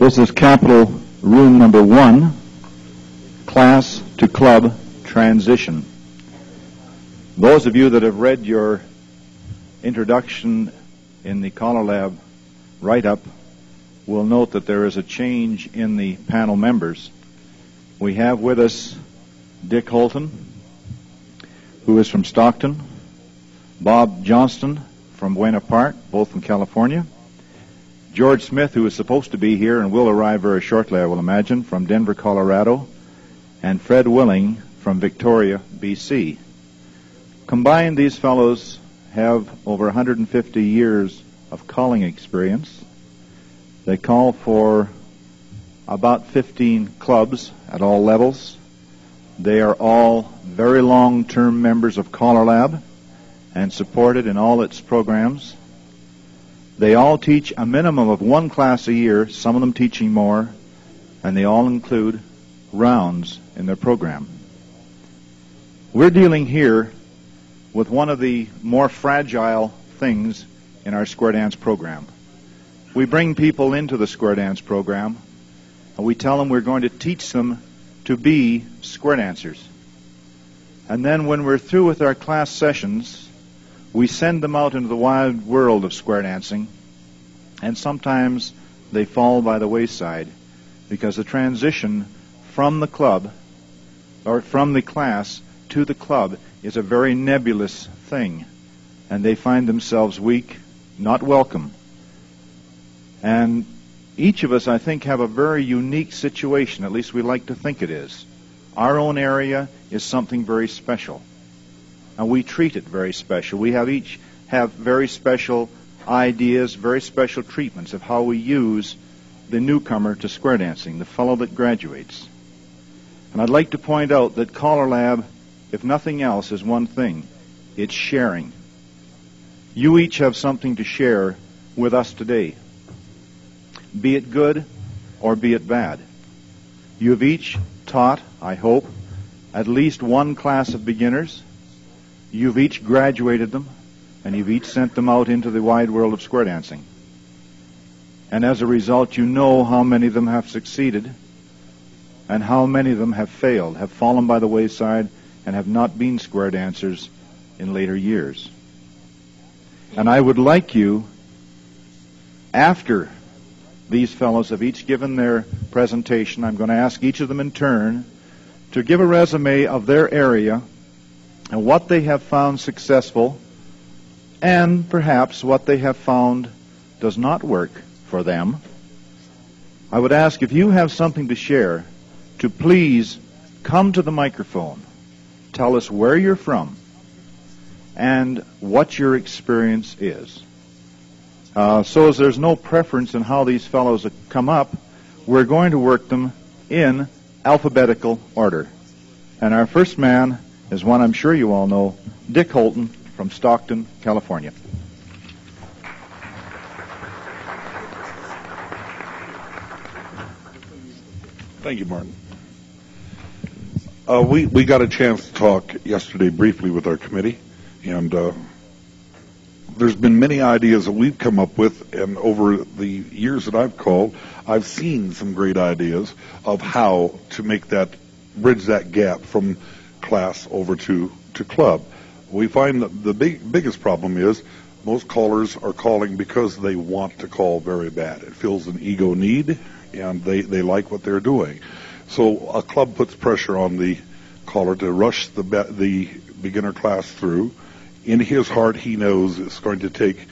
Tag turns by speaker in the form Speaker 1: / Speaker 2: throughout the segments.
Speaker 1: This is Capital Room number 1, Class to Club Transition. Those of you that have read your introduction in the CALLERLAB write-up will note that there is a change in the panel members. We have with us Dick Houlton, who is from Stockton, Bob Johnston from Buena Park, both from California, George Smith, who is supposed to be here and will arrive very shortly, I will imagine, from Denver, Colorado, and Fred Willing from Victoria, BC. Combined, these fellows have over 150 years of calling experience. They call for about 15 clubs at all levels. They are all very long-term members of CALLERLAB and supported in all its programs. They all teach a minimum of one class a year, some of them teaching more, and they all include rounds in their program. We're dealing here with one of the more fragile things in our square dance program. We bring people into the square dance program, and we tell them we're going to teach them to be square dancers. And then when we're through with our class sessions, we send them out into the wide world of square dancing, and sometimes they fall by the wayside because the transition from the club, or from the class to the club, is a very nebulous thing, and they find themselves weak, not welcome. And each of us, I think, have a very unique situation, at least we like to think it is. Our own area is something very special, and we treat it very special. We each have very special ideas, very special treatments of how we use the newcomer to square dancing, the fellow that graduates. And I'd like to point out that CALLERLAB, if nothing else, is one thing. It's sharing. You each have something to share with us today, be it good or be it bad. You have each taught, I hope, at least one class of beginners. You've each graduated them, and you've each sent them out into the wide world of square dancing. And as a result, you know how many of them have succeeded and how many of them have failed, have fallen by the wayside, and have not been square dancers in later years. And I would like you, after these fellows have each given their presentation, I'm going to ask each of them in turn to give a resume of their area and what they have found successful, and perhaps what they have found does not work for them. I would ask, if you have something to share, to please come to the microphone. Tell us where you're from and what your experience is. So as there's no preference in how these fellows come up, we're going to work them in alphabetical order. And our first man is one I'm sure you all know, Dick Houlton from Stockton, California.
Speaker 2: Thank you, Martin. We got a chance to talk yesterday briefly with our committee, and there's been many ideas that we've come up with, and over the years that I've called, I've seen some great ideas of how to make that, bridge that gap from class over to club. We find that the biggest problem is most callers are calling because they want to call very bad. It fills an ego need, and they like what they're doing. So a club puts pressure on the caller to rush the beginner class through. In his heart, he knows it's going to take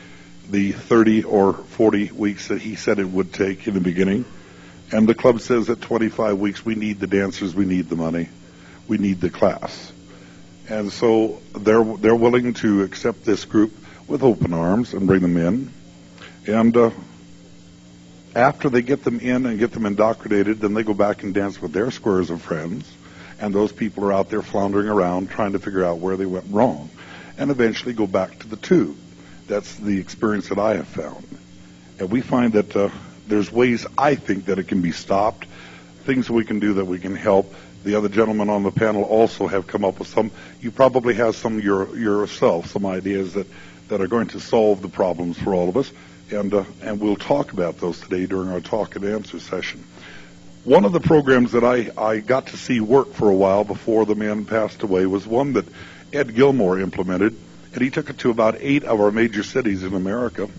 Speaker 2: the 30 or 40 weeks that he said it would take in the beginning. And the club says at 25 weeks, we need the dancers, we need the money, we need the class. And so they're willing to accept this group with open arms and bring them in. And after they get them in and get them indoctrinated, then they go back and dance with their squares of friends. And those people are out there floundering around trying to figure out where they went wrong, and eventually go back to the tube. That's the experience that I have found. And we find that there's ways, I think, that it can be stopped, things that we can do that we can help. The other gentlemen on the panel also have come up with some. You probably have some yourself, some ideas that are going to solve the problems for all of us. and we'll talk about those today during our talk and answer session. One of the programs that I got to see work for a while before the man passed away was one that Ed Gilmore implemented, and he took it to about 8 of our major cities in America.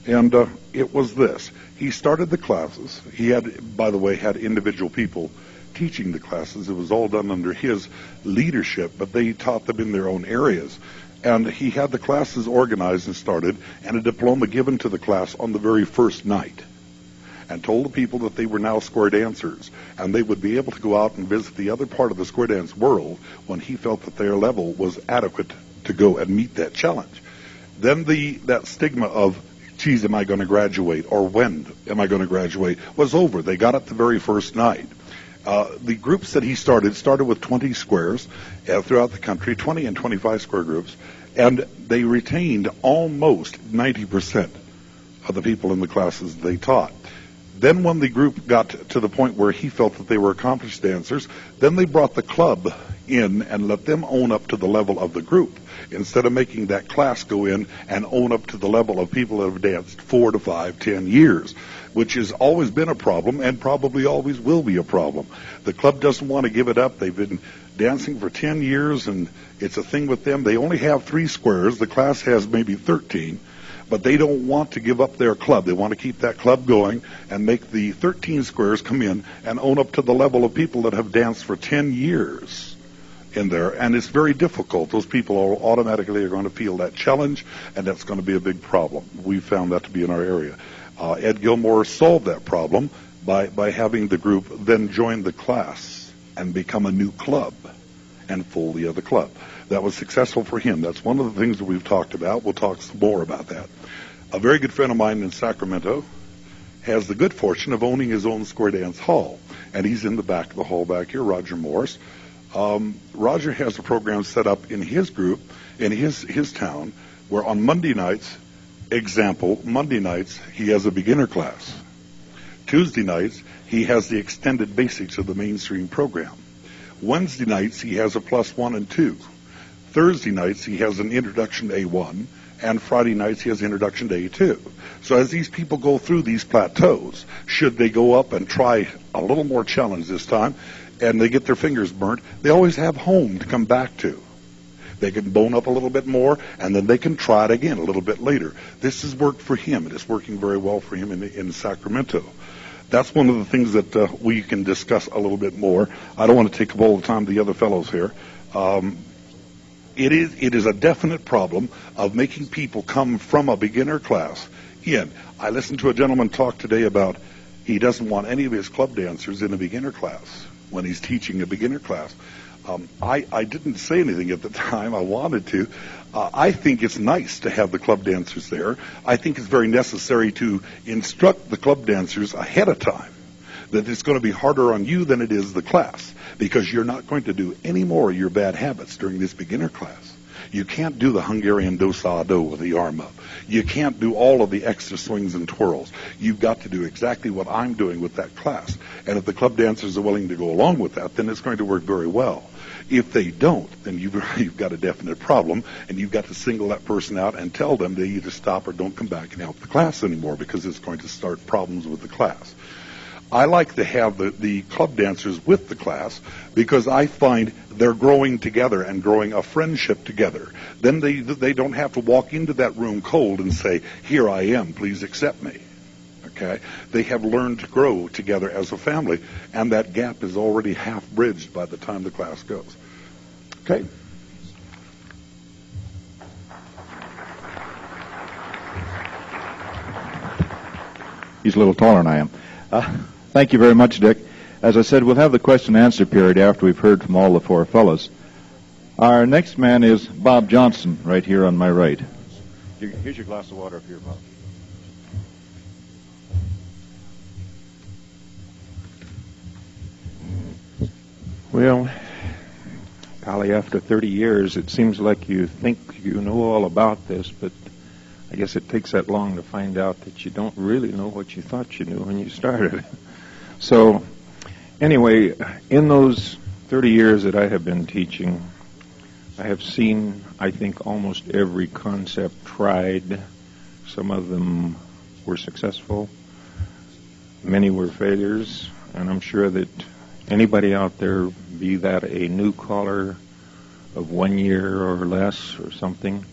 Speaker 2: And it was this. He started the classes. He had, by the way, had individual people teaching the classes. It was all done under his leadership, but they taught them in their own areas. And he had the classes organized and started, and a diploma given to the class on the very first night, and told the people that they were now square dancers, and they would be able to go out and visit the other part of the square dance world when he felt that their level was adequate to go and meet that challenge. Then that stigma of, geez, am I going to graduate, or when am I going to graduate, was over. They got it the very first night. The groups that he started with 20 squares throughout the country, 20 and 25 square groups, and they retained almost 90% of the people in the classes they taught. Then when the group got to the point where he felt that they were accomplished dancers, then they brought the club in and let them own up to the level of the group, instead of making that class go in and own up to the level of people that have danced 4 to 5, 10 years, which has always been a problem and probably always will be a problem. The club doesn't want to give it up. They've been dancing for 10 years, and it's a thing with them. They only have 3 squares. The class has maybe 13. But they don't want to give up their club. They want to keep that club going and make the 13 squares come in and own up to the level of people that have danced for 10 years in there. And it's very difficult. Those people automatically are going to feel that challenge, and that's going to be a big problem. We found that to be in our area. Ed Gilmore solved that problem by having the group then join the class and become a new club and fold the other club. That was successful for him. That's one of the things that we've talked about. We'll talk some more about that. A very good friend of mine in Sacramento has the good fortune of owning his own square dance hall, and he's in the back of the hall back here, Roger Morris. Roger has a program set up in his group, in his town, where on Monday nights, Monday nights, he has a beginner class. Tuesday nights, he has the extended basics of the mainstream program. Wednesday nights, he has a +1 and 2. Thursday nights, he has an introduction to A1, and Friday nights, he has introduction to A2. So as these people go through these plateaus, should they go up and try a little more challenge this time, and they get their fingers burnt, they always have home to come back to. They can bone up a little bit more, and then they can try it again a little bit later. This has worked for him, and it's working very well for him in Sacramento. That's one of the things that we can discuss a little bit more. I don't want to take up all the time of the other fellows here. It is a definite problem of making people come from a beginner class in. I listened to a gentleman talk today about he doesn't want any of his club dancers in a beginner class when he's teaching a beginner class. I didn't say anything at the time. I wanted to. I think it's nice to have the club dancers there. I think it's very necessary to instruct the club dancers ahead of time that it's going to be harder on you than it is the class, because you're not going to do any more of your bad habits during this beginner class. You can't do the Hungarian do-sa-do with the arm up. You can't do all of the extra swings and twirls. You've got to do exactly what I'm doing with that class. And if the club dancers are willing to go along with that, then it's going to work very well. If they don't, then you've got a definite problem, and you've got to single that person out and tell them they either stop or don't come back and help the class anymore, because it's going to start problems with the class. I like to have the club dancers with the class, because I find they're growing together and growing a friendship together. Then they don't have to walk into that room cold and say, "Here I am, please accept me." Okay? They have learned to grow together as a family, and that gap is already half bridged by the time the class goes. Okay?
Speaker 1: He's a little taller than I am. Thank you very much, Dick. As I said, we'll have the question and answer period after we've heard from all the 4 fellows. Our next man is Bob Johnson, right here on my right. Here's your glass of water up here, Bob.
Speaker 3: Well, golly, after 30 years, it seems like you think you know all about this, but I guess it takes that long to find out that you don't really know what you thought you knew when you started. So, anyway, in those 30 years that I have been teaching, I have seen, I think, almost every concept tried, some of them were successful. Many were failures, and I'm sure that anybody out there, be that a new caller of 1 year or less or something,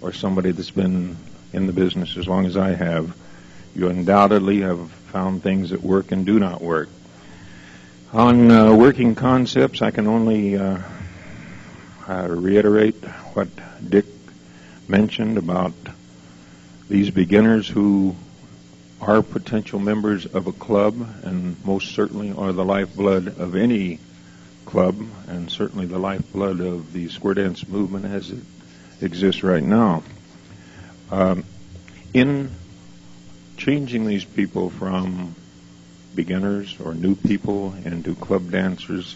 Speaker 3: or somebody that's been in the business as long as I have, you undoubtedly have found things that work and do not work. On working concepts, I can only reiterate what Dick mentioned about these beginners who are potential members of a club and most certainly are the lifeblood of any club and certainly the lifeblood of the square dance movement as it exists right now. In changing these people from beginners or new people into club dancers,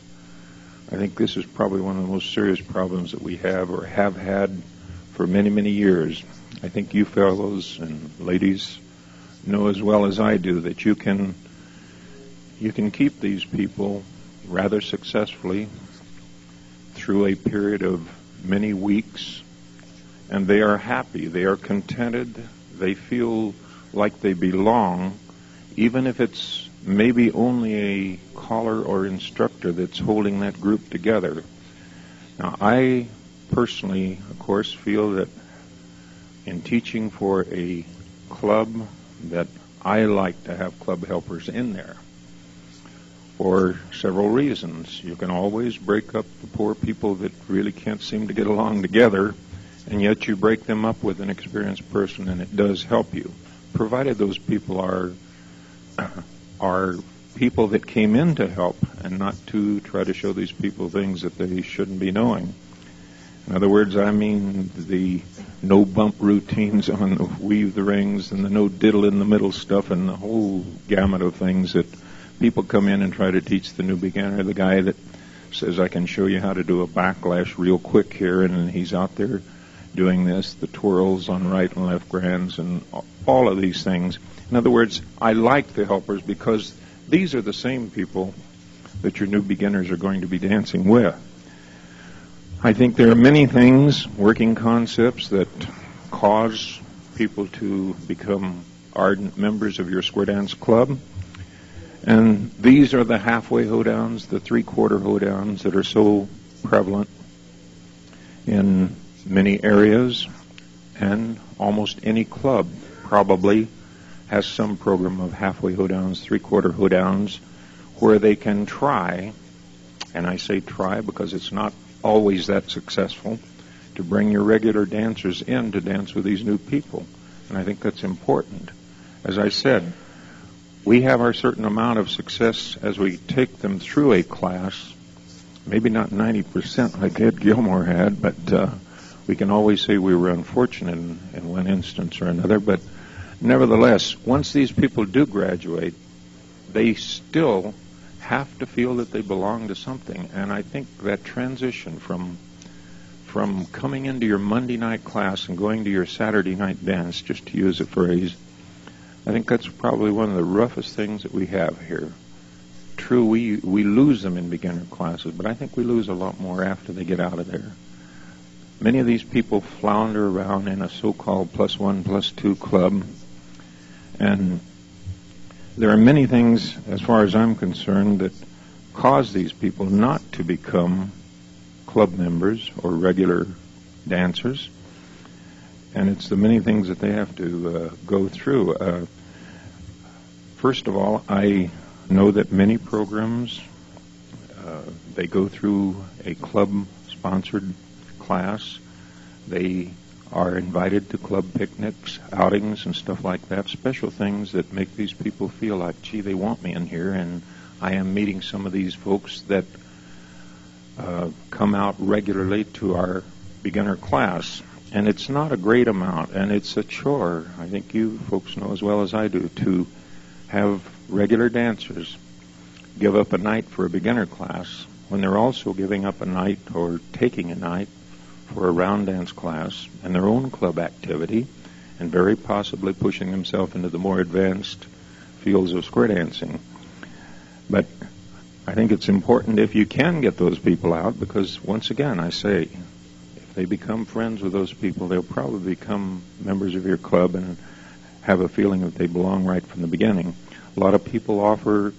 Speaker 3: I think this is probably one of the most serious problems that we have or have had for many, many years. I think you fellows and ladies know as well as I do that you can keep these people rather successfully through a period of many weeks, and they are happy, they are contented, they feel like they belong, even if it's maybe only a caller or instructor that's holding that group together. Now, I personally, of course, feel that in teaching for a club that I like to have club helpers in there for several reasons. You can always break up the poor people that really can't seem to get along together, and yet you break them up with an experienced person, and it does help you, provided those people are people that came in to help and not to try to show these people things that they shouldn't be knowing. In other words, I mean the no bump routines on the weave the rings and the no diddle in the middle stuff and the whole gamut of things that people come in and try to teach the new beginner. The guy that says, I can show you how to do a backlash real quick here, and he's out there doing this, the twirls on right and left grands and all of these things. In other words, I like the helpers because these are the same people that your new beginners are going to be dancing with. I think there are many things, working concepts, that cause people to become ardent members of your square dance club. And these are the halfway hoedowns, the three-quarter hoedowns that are so prevalent in many areas, and almost any club probably has some program of halfway hoedowns, three-quarter hoedowns, where they can try, and I say try because it's not always that successful, to bring your regular dancers in to dance with these new people. And I think that's important. As I said, we have our certain amount of success as we take them through a class, maybe not 90% like Ed Gilmore had, but we can always say we were unfortunate in one instance or another. But nevertheless, once these people do graduate, they still have to feel that they belong to something. And I think that transition from coming into your Monday night class and going to your Saturday night dance, just to use a phrase, I think that's probably one of the roughest things that we have here. True, we lose them in beginner classes, but I think we lose a lot more after they get out of there. Many of these people flounder around in a so-called +1, +2 club, and there are many things, as far as I'm concerned, that cause these people not to become club members or regular dancers. And it's the many things that they have to go through. First of all, I know that many programs, they go through a club-sponsored class. They are invited to club picnics, outings, and stuff like that, special things that make these people feel like, gee, they want me in here, and I am meeting some of these folks that come out regularly to our beginner class. And it's not a great amount, and it's a chore. I think you folks know as well as I do, to have regular dancers give up a night for a beginner class when they're also giving up a night or taking a night for a round dance class and their own club activity, and very possibly pushing themselves into the more advanced fields of square dancing. But I think it's important if you can get those people out, because once again, I say, if they become friends with those people, they'll probably become members of your club, and have a feeling that they belong right from the beginning. A lot of people offer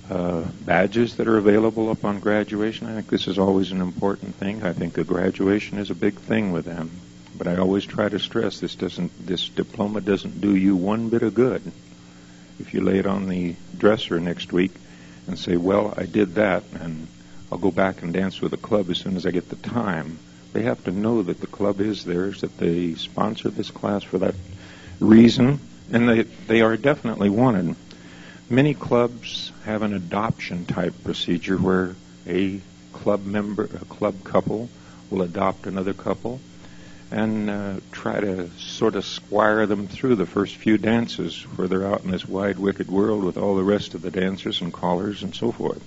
Speaker 3: badges that are available upon graduation. I think this is always an important thing. I think a graduation is a big thing with them. But I always try to stress this diploma doesn't do you one bit of good if you lay it on the dresser next week and say, well, I did that, and I'll go back and dance with the club as soon as I get the time. They have to know that the club is theirs, that they sponsor this class for that reason, and they are definitely wanted. Many clubs have an adoption type procedure where a club member, a club couple, will adopt another couple and try to sort of squire them through the first few dances where they're out in this wide, wicked world with all the rest of the dancers and callers and so forth.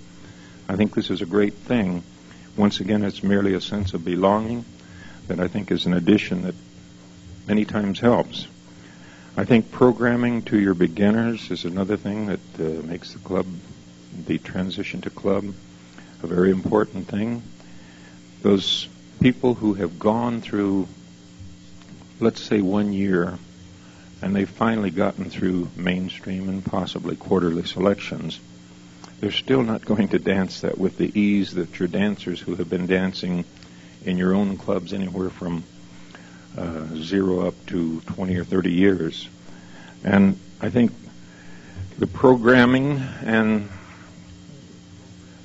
Speaker 3: I think this is a great thing. Once again, it's merely a sense of belonging that I think is an addition that many times helps. I think programming to your beginners is another thing that makes the club, the transition to club, a very important thing. Those people who have gone through, let's say, 1 year, and they've finally gotten through mainstream and possibly quarterly selections, they're still not going to dance that with the ease that your dancers who have been dancing in your own clubs anywhere from 0 up to 20 or 30 years. And I think the programming, and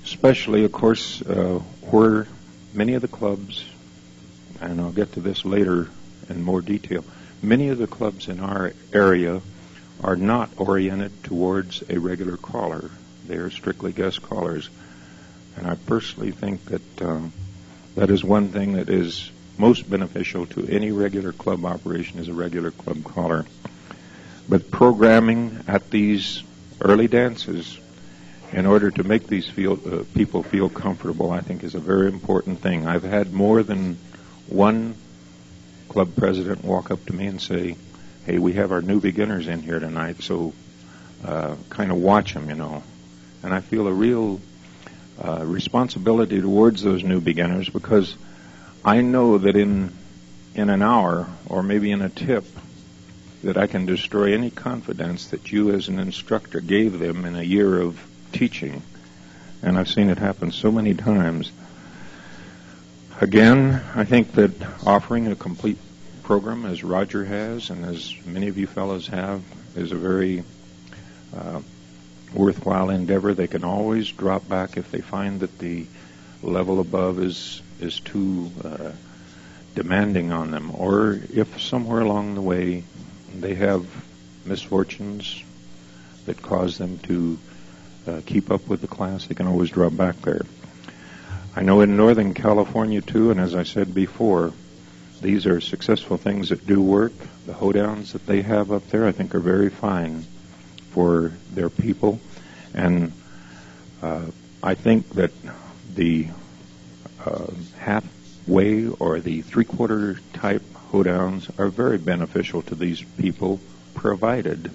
Speaker 3: especially, of course, where many of the clubs, and I'll get to this later in more detail, many of the clubs in our area are not oriented towards a regular caller. They are strictly guest callers. And I personally think that that is one thing that is most beneficial to any regular club operation, is a regular club caller. But programming at these early dances in order to make these people feel comfortable, I think, is a very important thing. I've had more than one club president walk up to me and say, hey, we have our new beginners in here tonight, so kind of watch them, you know. And I feel a real responsibility towards those new beginners, because I know that in an hour or maybe in a tip that I can destroy any confidence that you as an instructor gave them in a year of teaching. And I've seen it happen so many times. Again, I think that offering a complete program, as Roger has and as many of you fellows have, is a very worthwhile endeavor. They can always drop back if they find that the level above is too demanding on them, or if somewhere along the way they have misfortunes that cause them to keep up with the class, they can always drop back there. I know in Northern California too, and as I said before, these are successful things that do work. The hoedowns that they have up there, I think, are very fine for their people. And I think that the halfway or the three-quarter type hoedowns are very beneficial to these people, provided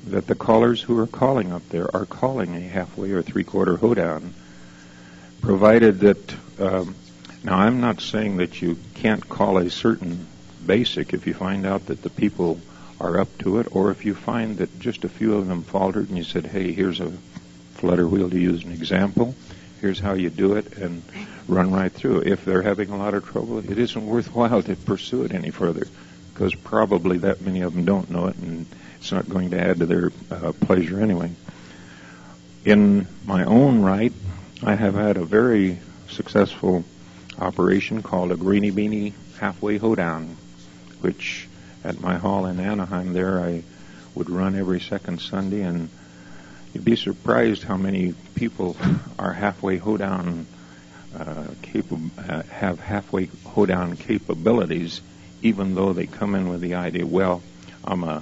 Speaker 3: that the callers who are calling up there are calling a halfway or three-quarter hoedown, provided that, now I'm not saying that you can't call a certain basic if you find out that the people are up to it, or if you find that just a few of them faltered and you said, hey, here's a flutter wheel to use an example, here's how you do it, and run right through. If they're having a lot of trouble, it isn't worthwhile to pursue it any further, because probably that many of them don't know it, and it's not going to add to their pleasure anyway. In my own right, I have had a very successful operation called a Greenie Beanie halfway hoedown, which at my hall in Anaheim there I would run every second Sunday, and you'd be surprised how many people are halfway hoedown have halfway hoedown capabilities, even though they come in with the idea, well, I'm a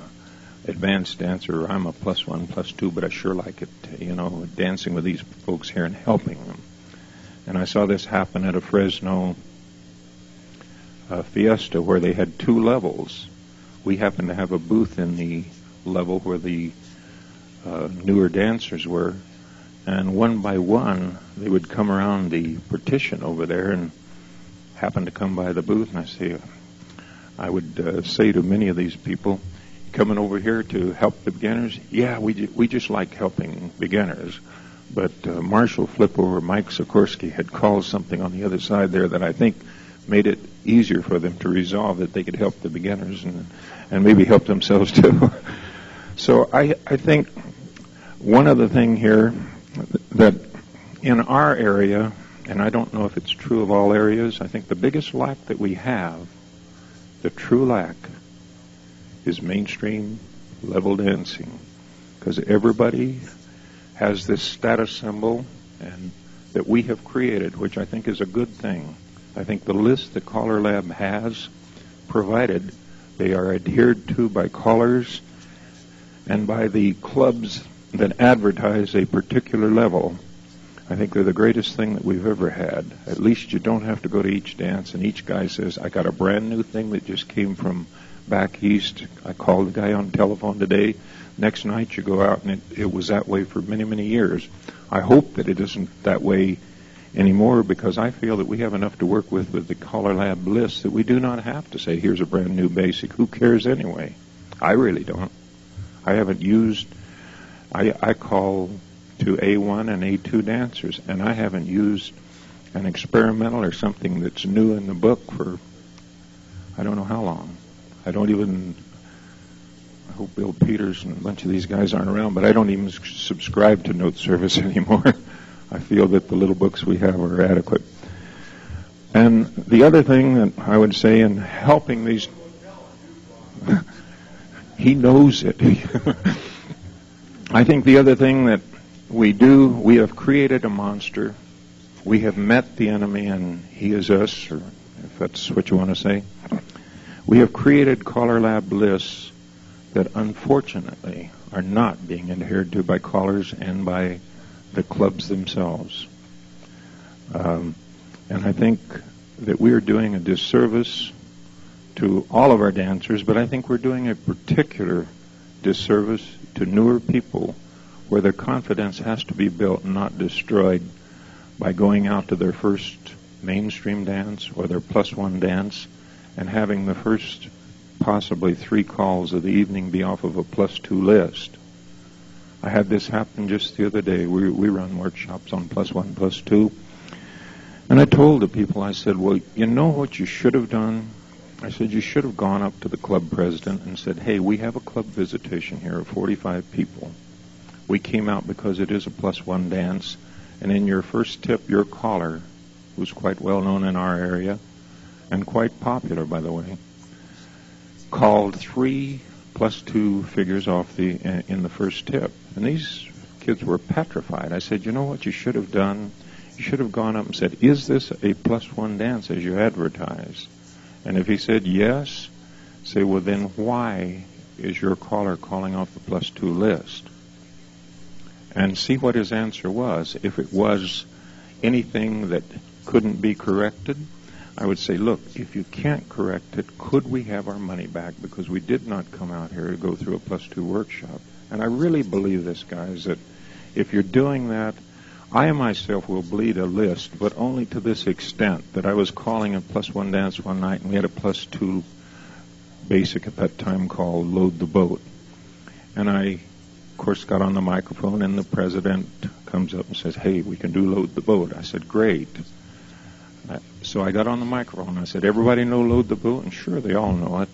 Speaker 3: advanced dancer, or I'm a +1, +2, but I sure like it, you know, dancing with these folks here and helping them. And I saw this happen at a Fresno fiesta where they had two levels. We happened to have a booth in the level where the newer dancers were, and one by one they would come around the partition over there and happen to come by the booth, and I would say to many of these people, coming over here to help the beginners? Yeah, we just like helping beginners. But Marshall Flipover, Mike Sikorsky had called something on the other side there that I think made it easier for them to resolve that they could help the beginners and maybe help themselves too. So I think one other thing here that in our area, and I don't know if it's true of all areas, I think the biggest lack that we have, the true lack, is mainstream level dancing. Because everybody has this status symbol and that we have created, which I think is a good thing. I think the list that CALLERLAB has provided, they are adhered to by callers and by the clubs that advertise a particular level. I think they're the greatest thing that we've ever had. At least you don't have to go to each dance and each guy says, I got a brand new thing that just came from back east. I called the guy on the telephone today. Next night you go out and it was that way for many, many years. I hope that it isn't that way anymore, because I feel that we have enough to work with the CALLERLAB list that we do not have to say, here's a brand new basic. Who cares anyway? I really don't. I haven't used, I call to A1 and A2 dancers, and I haven't used an experimental or something that's new in the book for I don't know how long. I hope Bill Peters and a bunch of these guys aren't around, but I don't even subscribe to Note Service anymore. I feel that the little books we have are adequate. And the other thing that I would say in helping these, he knows it. I think the other thing that we do, we have created a monster. We have met the enemy and he is us, or if that's what you want to say. We have created CALLERLAB lists that unfortunately are not being adhered to by callers and by the clubs themselves. And I think that we are doing a disservice to all of our dancers, but I think we're doing a particular disservice to newer people where their confidence has to be built and not destroyed by going out to their first mainstream dance or their +1 dance and having the first possibly 3 calls of the evening be off of a +2 list. I had this happen just the other day. We run workshops on +1, +2. And I told the people, I said, well, you know what you should have done? I said, you should have gone up to the club president and said, hey, we have a club visitation here of 45 people. We came out because it is a +1 dance. And in your first tip, your caller, who's quite well known in our area, and quite popular, by the way, called 3 +2 figures off in the first tip. And these kids were petrified. I said, you know what you should have done? You should have gone up and said, is this a +1 dance as you advertise? And if he said yes, say, well, then why is your caller calling off the +2 list? And see what his answer was. If it was anything that couldn't be corrected, I would say, look, if you can't correct it, could we have our money back? Because we did not come out here to go through a +2 workshop. And I really believe this, guys, that if you're doing that, I myself will bleed a list, but only to this extent, that I was calling a +1 dance one night, and we had a +2 basic at that time called Load the Boat. And I, of course, got on the microphone, and the president comes up and says, hey, we can do Load the Boat. I said, great. So I got on the microphone. I said, everybody know Load the Boat? And sure, they all know it.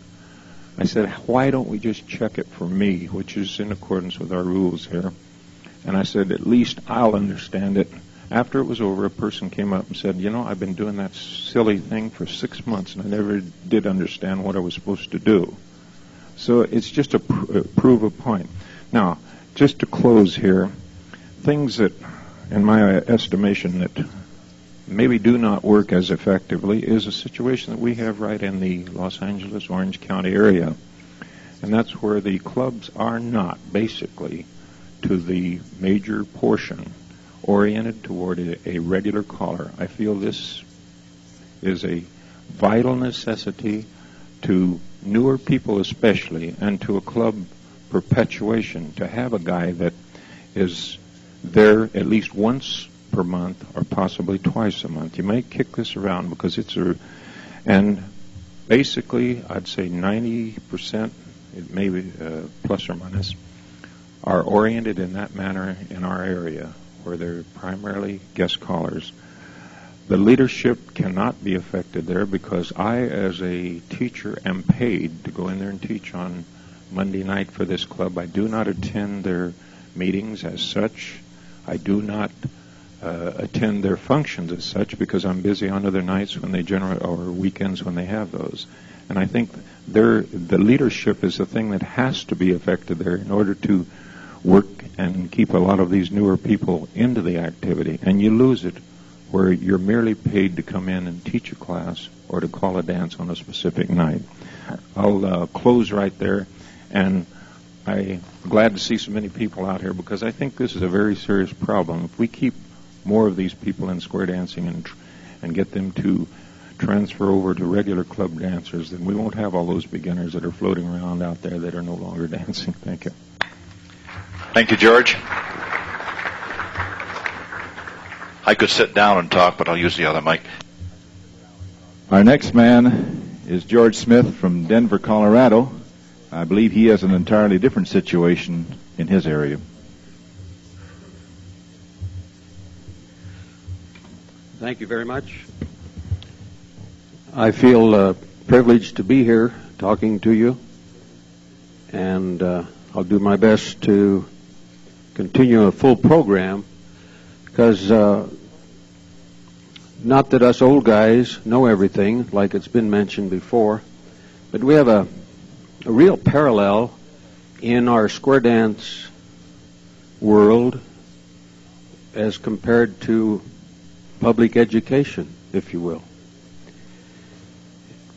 Speaker 3: I said, why don't we just check it for me, which is in accordance with our rules here. And I said, at least I'll understand it. After it was over, a person came up and said, you know, I've been doing that silly thing for 6 months, and I never did understand what I was supposed to do. So it's just to prove a point. Now, just to close here, things that, in my estimation, that maybe do not work as effectively is a situation that we have right in the Los Angeles, Orange County area. And that's where the clubs are not, basically, to the major portion, oriented toward a regular caller. I feel this is a vital necessity to newer people especially, and to a club perpetuation, to have a guy that is there at least once per month or possibly twice a month. You may kick this around because it's and basically I'd say 90%, it may be plus or minus, are oriented in that manner in our area, where they're primarily guest callers. The leadership cannot be affected there because I, as a teacher, am paid to go in there and teach on Monday night for this club. I do not attend their meetings as such. I do not attend their functions as such because I'm busy on other nights when they generate, or weekends when they have those. And I think the leadership is the thing that has to be affected there in order to work and keep a lot of these newer people into the activity. And you lose it where you're merely paid to come in and teach a class or to call a dance on a specific night. I'll close right there, and I'm glad to see so many people out here because I think this is a very serious problem. If we keep more of these people in square dancing and get them to transfer over to regular club dancers, then we won't have all those beginners that are floating around out there that are no longer dancing. Thank you.
Speaker 1: Thank you, George. I could sit down and talk, but I'll use the other mic. Our next man is George Smith from Denver, Colorado. I believe he has an entirely different situation in his area.
Speaker 4: Thank you very much. I feel privileged to be here talking to you, and I'll do my best to continue a full program because not that us old guys know everything, like it's been mentioned before, but we have a real parallel in our square dance world as compared to public education, if you will.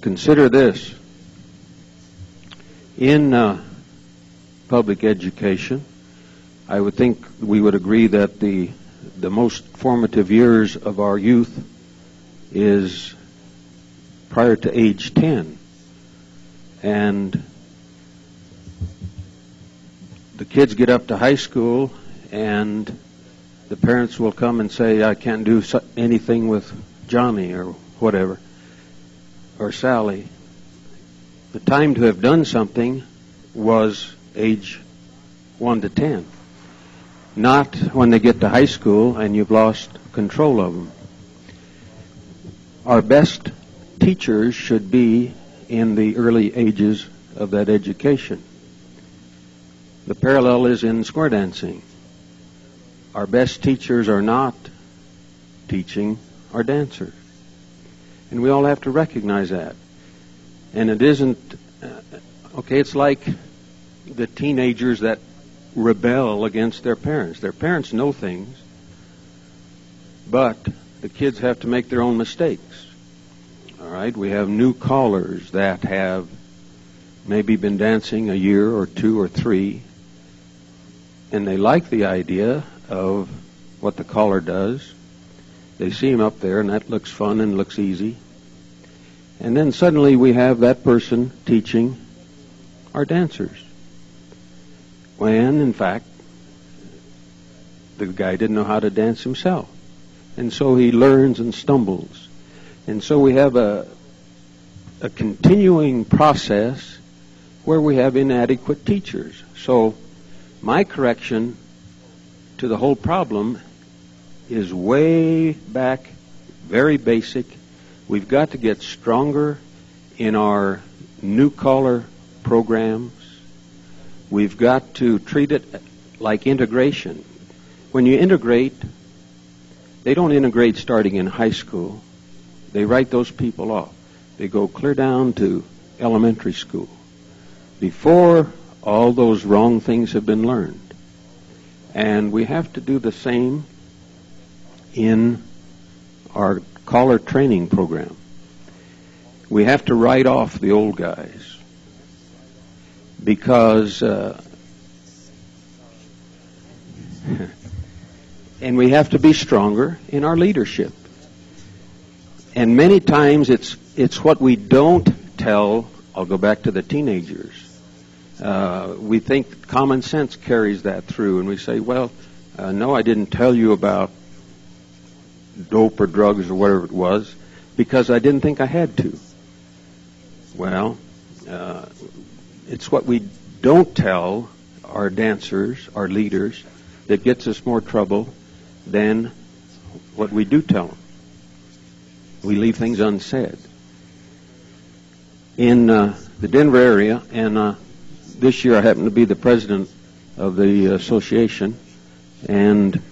Speaker 4: Consider this. In public education, I would think we would agree that the most formative years of our youth is prior to age 10. And the kids get up to high school and the parents will come and say, I can't do anything with Johnny or whatever, or Sally. The time to have done something was age 1 to 10. Not when they get to high school and you've lost control of them. Our best teachers should be in the early ages of that education. The parallel is in square dancing. Our best teachers are not teaching our dancers. And we all have to recognize that. And it isn't, it's like the teenagers that rebel against their parents. Their parents know things, but the kids have to make their own mistakes. All right, we have new callers that have maybe been dancing a year or 2 or 3, and they like the idea of what the caller does. They see him up there, and that looks fun and looks easy. And then suddenly we have that person teaching our dancers, when, in fact, the guy didn't know how to dance himself. And so he learns and stumbles. And so we have a continuing process where we have inadequate teachers. So my correction to the whole problem is way back, very basic. We've got to get stronger in our new caller programs. We've got to treat it like integration. When you integrate, they don't integrate starting in high school. They write those people off. They go clear down to elementary school before all those wrong things have been learned. And we have to do the same in our caller training program. We have to write off the old guys because and we have to be stronger in our leadership. And many times it's what we don't tell. I'll go back to the teenagers. We think common sense carries that through, and we say, well, no, I didn't tell you about dope or drugs or whatever it was because I didn't think I had to. Well, it's what we don't tell our dancers, our leaders, that gets us more trouble than what we do tell them. We leave things unsaid. In the Denver area, and this year I happen to be the president of the association, and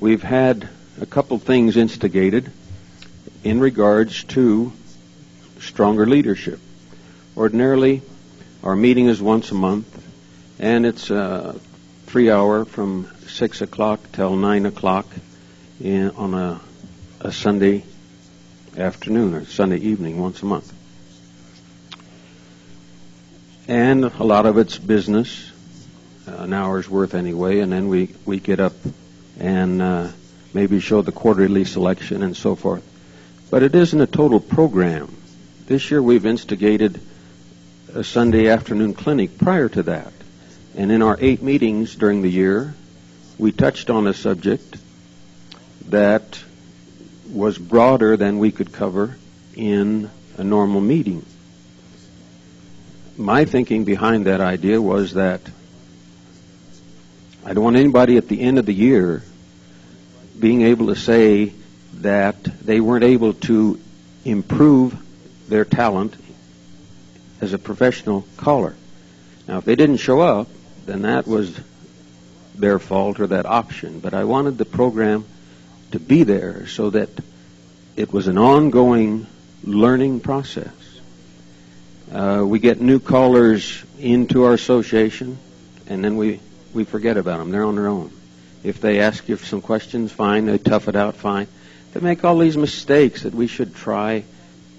Speaker 4: we've had a couple things instigated in regards to stronger leadership. Ordinarily, our meeting is once a month, and it's 3 hour from 6 o'clock till 9 o'clock on a Sunday afternoon or Sunday evening once a month. And a lot of it's business, an hour's worth anyway, and then we get up and maybe show the quarterly selection and so forth. But it isn't a total program. This year we've instigated a Sunday afternoon clinic prior to that. And in our 8 meetings during the year, we touched on a subject that was broader than we could cover in a normal meeting. My thinking behind that idea was that I don't want anybody at the end of the year being able to say that they weren't able to improve their talent as a professional caller. Now, if they didn't show up, then that was their fault or that option. But I wanted the program to be there so that it was an ongoing learning process. We get new callers into our association, and then we forget about them. They're on their own. If they ask you some questions, fine. They tough it out, fine. They make all these mistakes that we should try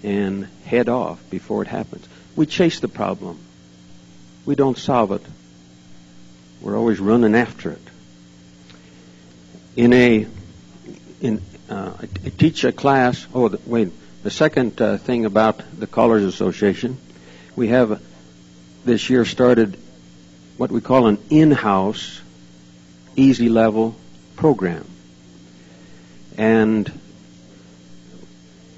Speaker 4: and head off before it happens. We chase the problem. We don't solve it. We're always running after it. I teach a class. The second thing about the Callers Association, we have this year started what we call an in-house easy level program. And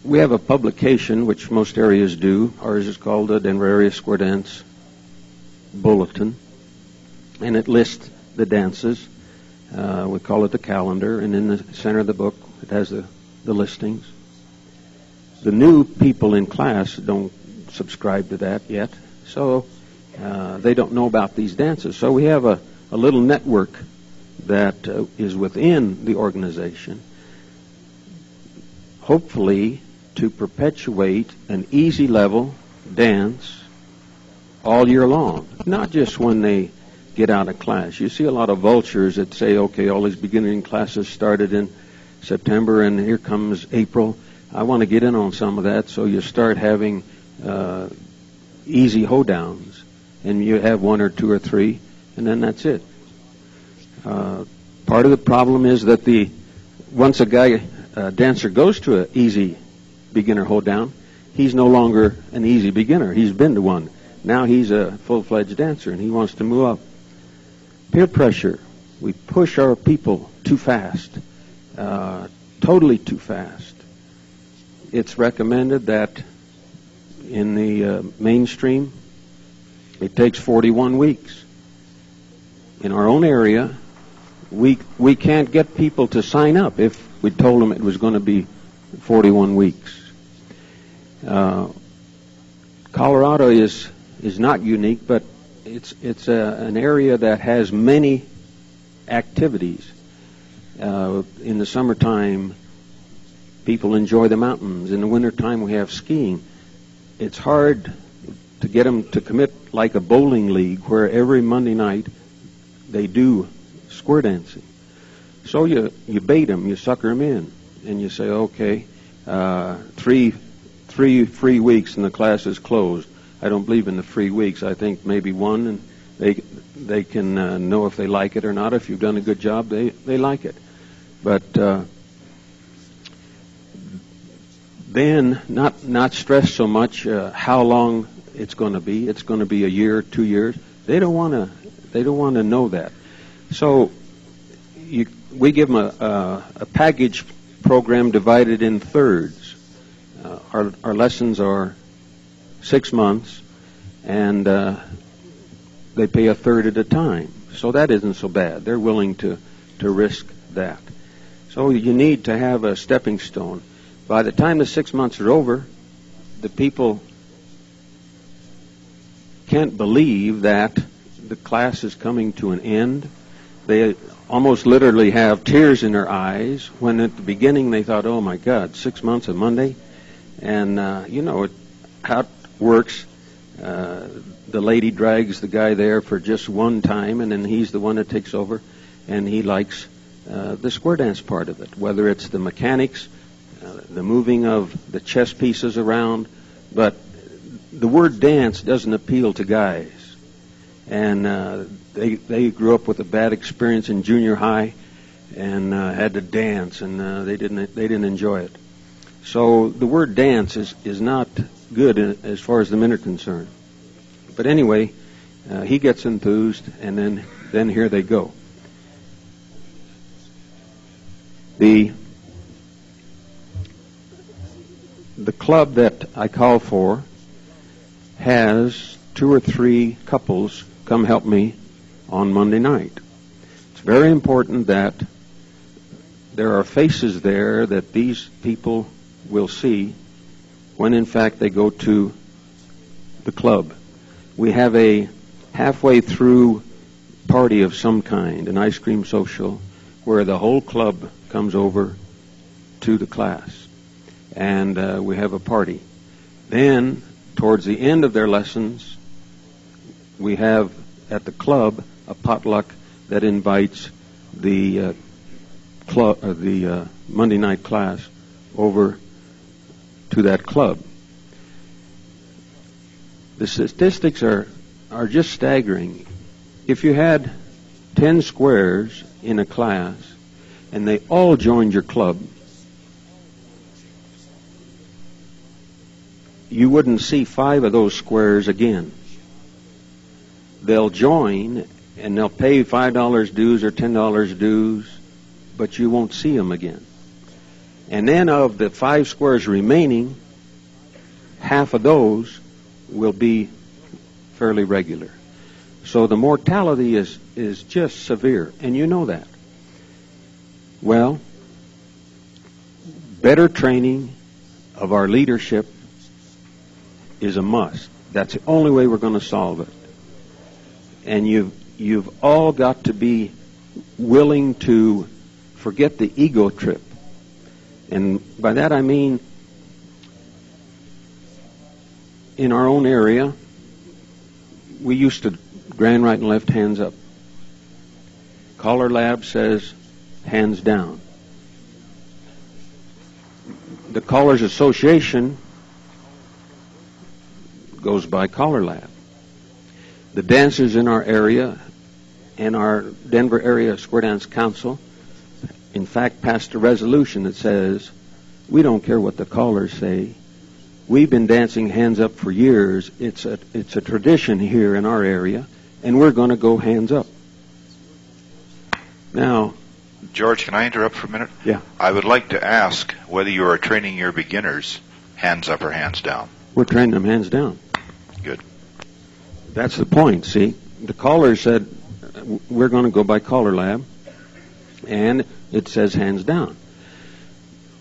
Speaker 4: we have a publication, which most areas do. Ours is called the Denver Area Square Dance Bulletin, and it lists the dances. We call it the calendar, and in the center of the book it has the listings. The new people in class don't subscribe to that yet, so they don't know about these dances. So we have a little network that is within the organization, hopefully to perpetuate an easy level dance all year long, not just when they get out of class. You see a lot of vultures that say, okay, all these beginning classes started in September and here comes April. I want to get in on some of that, so you start having easy hoedowns, and you have 1 or 2 or 3, and then that's it. Part of the problem is that once a dancer goes to an easy beginner hoedown, he's no longer an easy beginner. He's been to one. Now he's a full-fledged dancer, and he wants to move up. Peer pressure. We push our people too fast, totally too fast. It's recommended that in the mainstream, it takes 41 weeks. In our own area, we can't get people to sign up if we told them it was going to be 41 weeks. Colorado is not unique, but it's an area that has many activities. In the summertime, people enjoy the mountains. In the wintertime, we have skiing. It's hard to get them to commit like a bowling league where every Monday night they do square dancing. So you bait them, you sucker them in, and you say, okay, 3 free weeks and the class is closed. I don't believe in the free weeks. I think maybe 1, and they can know if they like it or not. If you've done a good job, they like it. But then not stress so much how long it's going to be. It's going to be a year, 2 years. They don't want to know that. So we give them a package program divided in thirds. Our lessons are 6 months, and they pay a third at a time. So that isn't so bad. They're willing to risk that. So you need to have a stepping stone. By the time the 6 months are over, the people can't believe that the class is coming to an end. They almost literally have tears in their eyes when at the beginning they thought, oh my God, 6 months of Monday? And how it works. The lady drags the guy there for just one time, and then he's the one that takes over, and he likes the square dance part of it, whether it's the mechanics, the moving of the chess pieces around. But the word dance doesn't appeal to guys. And they grew up with a bad experience in junior high and had to dance, and they didn't enjoy it. So the word dance is not good as far as the men are concerned. But anyway, he gets enthused, and then here they go. The club that I call for has 2 or 3 couples come help me on Monday night. It's very important that there are faces there that these people will see when in fact they go to the club. We have a halfway through party of some kind, an ice cream social, where the whole club comes over to the class, and we have a party. Then, towards the end of their lessons, we have at the club a potluck that invites the Monday night class over to that club. The statistics are just staggering. If you had 10 squares in a class and they all joined your club, you wouldn't see 5 of those squares again. They'll join and they'll pay $5 dues or $10 dues, but you won't see them again. And then of the 5 squares remaining, half of those will be fairly regular. So the mortality is just severe, and you know that. Well, better training of our leadership is a must. That's the only way we're going to solve it. And you've all got to be willing to forget the ego trip. And by that I mean, in our own area, we used to grand, right, and left, hands up. CALLERLAB says hands down. The Callers Association goes by CALLERLAB. The dancers in our area and our Denver Area Square Dance Council, in fact, passed a resolution that says, we don't care what the callers say. We've been dancing hands up for years. It's a tradition here in our area, and we're going to go hands up. Now,
Speaker 5: George, can I interrupt for a minute?
Speaker 4: Yeah.
Speaker 5: I would like to ask whether you are training your beginners hands up or hands down.
Speaker 4: We're training them hands down.
Speaker 5: Good.
Speaker 4: That's the point, see? The callers said, we're going to go by CALLERLAB, and it says hands down.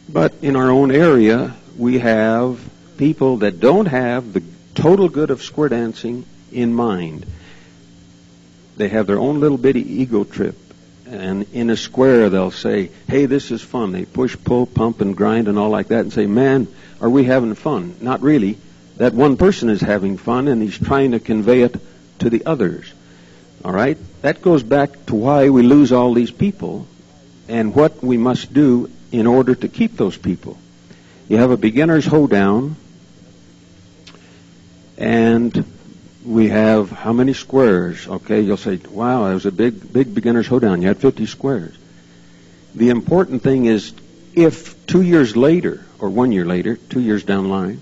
Speaker 4: But in our own area, we have people that don't have the total good of square dancing in mind. They have their own little bitty ego trip. And in a square, they'll say, hey, this is fun. They push, pull, pump, and grind and all like that and say, man, are we having fun? Not really. That one person is having fun, and he's trying to convey it to the others. All right? That goes back to why we lose all these people and what we must do in order to keep those people. You have a beginner's hoedown, and we have how many squares? Okay, you'll say, wow, it was a big beginner's hoedown. You had 50 squares. The important thing is, if 2 years later, or 1 year later, 2 years down the line,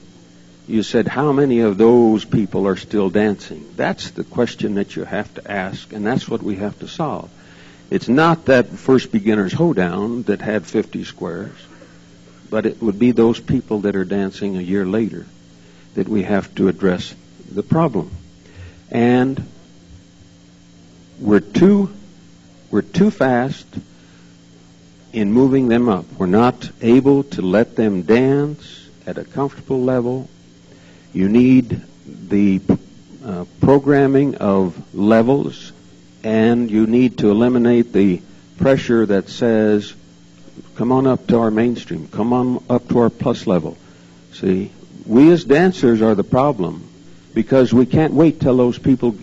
Speaker 4: you said, how many of those people are still dancing? That's the question that you have to ask, and that's what we have to solve. It's not that first beginner's hoedown that had 50 squares, but it would be those people that are dancing a year later that we have to address the problem. And we're too fast in moving them up. We're not able to let them dance at a comfortable level. You need the programming of levels, and you need to eliminate the pressure that says, come on up to our mainstream, come on up to our plus level. See, we as dancers are the problem, because we can't wait till those people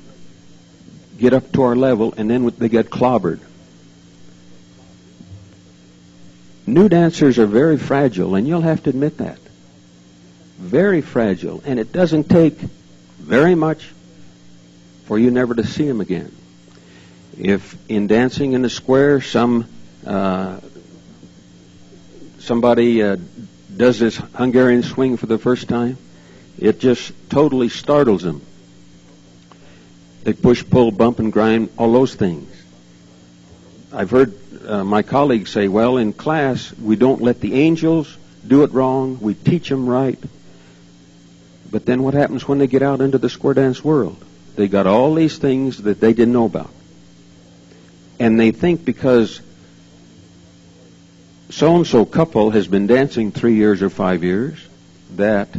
Speaker 4: get up to our level and then they get clobbered. New dancers are very fragile, and you'll have to admit that. Very fragile, and it doesn't take very much for you never to see them again. If in dancing in the square somebody does this Hungarian swing for the first time, it just totally startles them. They push, pull, bump, and grind, all those things. I've heard my colleagues say, well, in class, we don't let the angels do it wrong, we teach them right. But then what happens when they get out into the square dance world? They got all these things that they didn't know about. And they think because so-and-so couple has been dancing 3 years or 5 years, that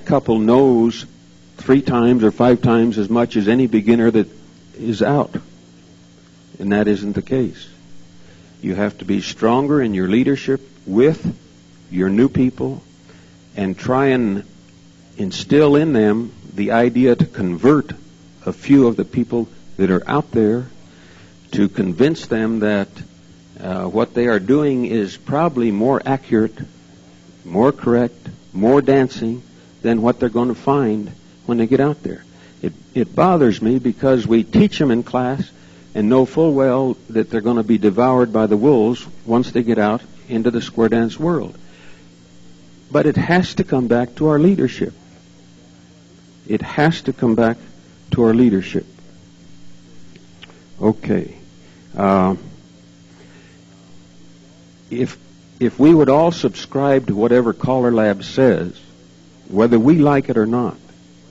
Speaker 4: couple knows 3 times or 5 times as much as any beginner that is out. And that isn't the case. You have to be stronger in your leadership with your new people and try and instill in them the idea to convert a few of the people that are out there, to convince them that what they are doing is probably more accurate, more correct, more dancing than what they're going to find when they get out there. It bothers me because we teach them in class and know full well that they're going to be devoured by the wolves once they get out into the square dance world. But it has to come back to our leadership. It has to come back to our leadership. Okay. If we would all subscribe to whatever CALLERLAB says, whether we like it or not.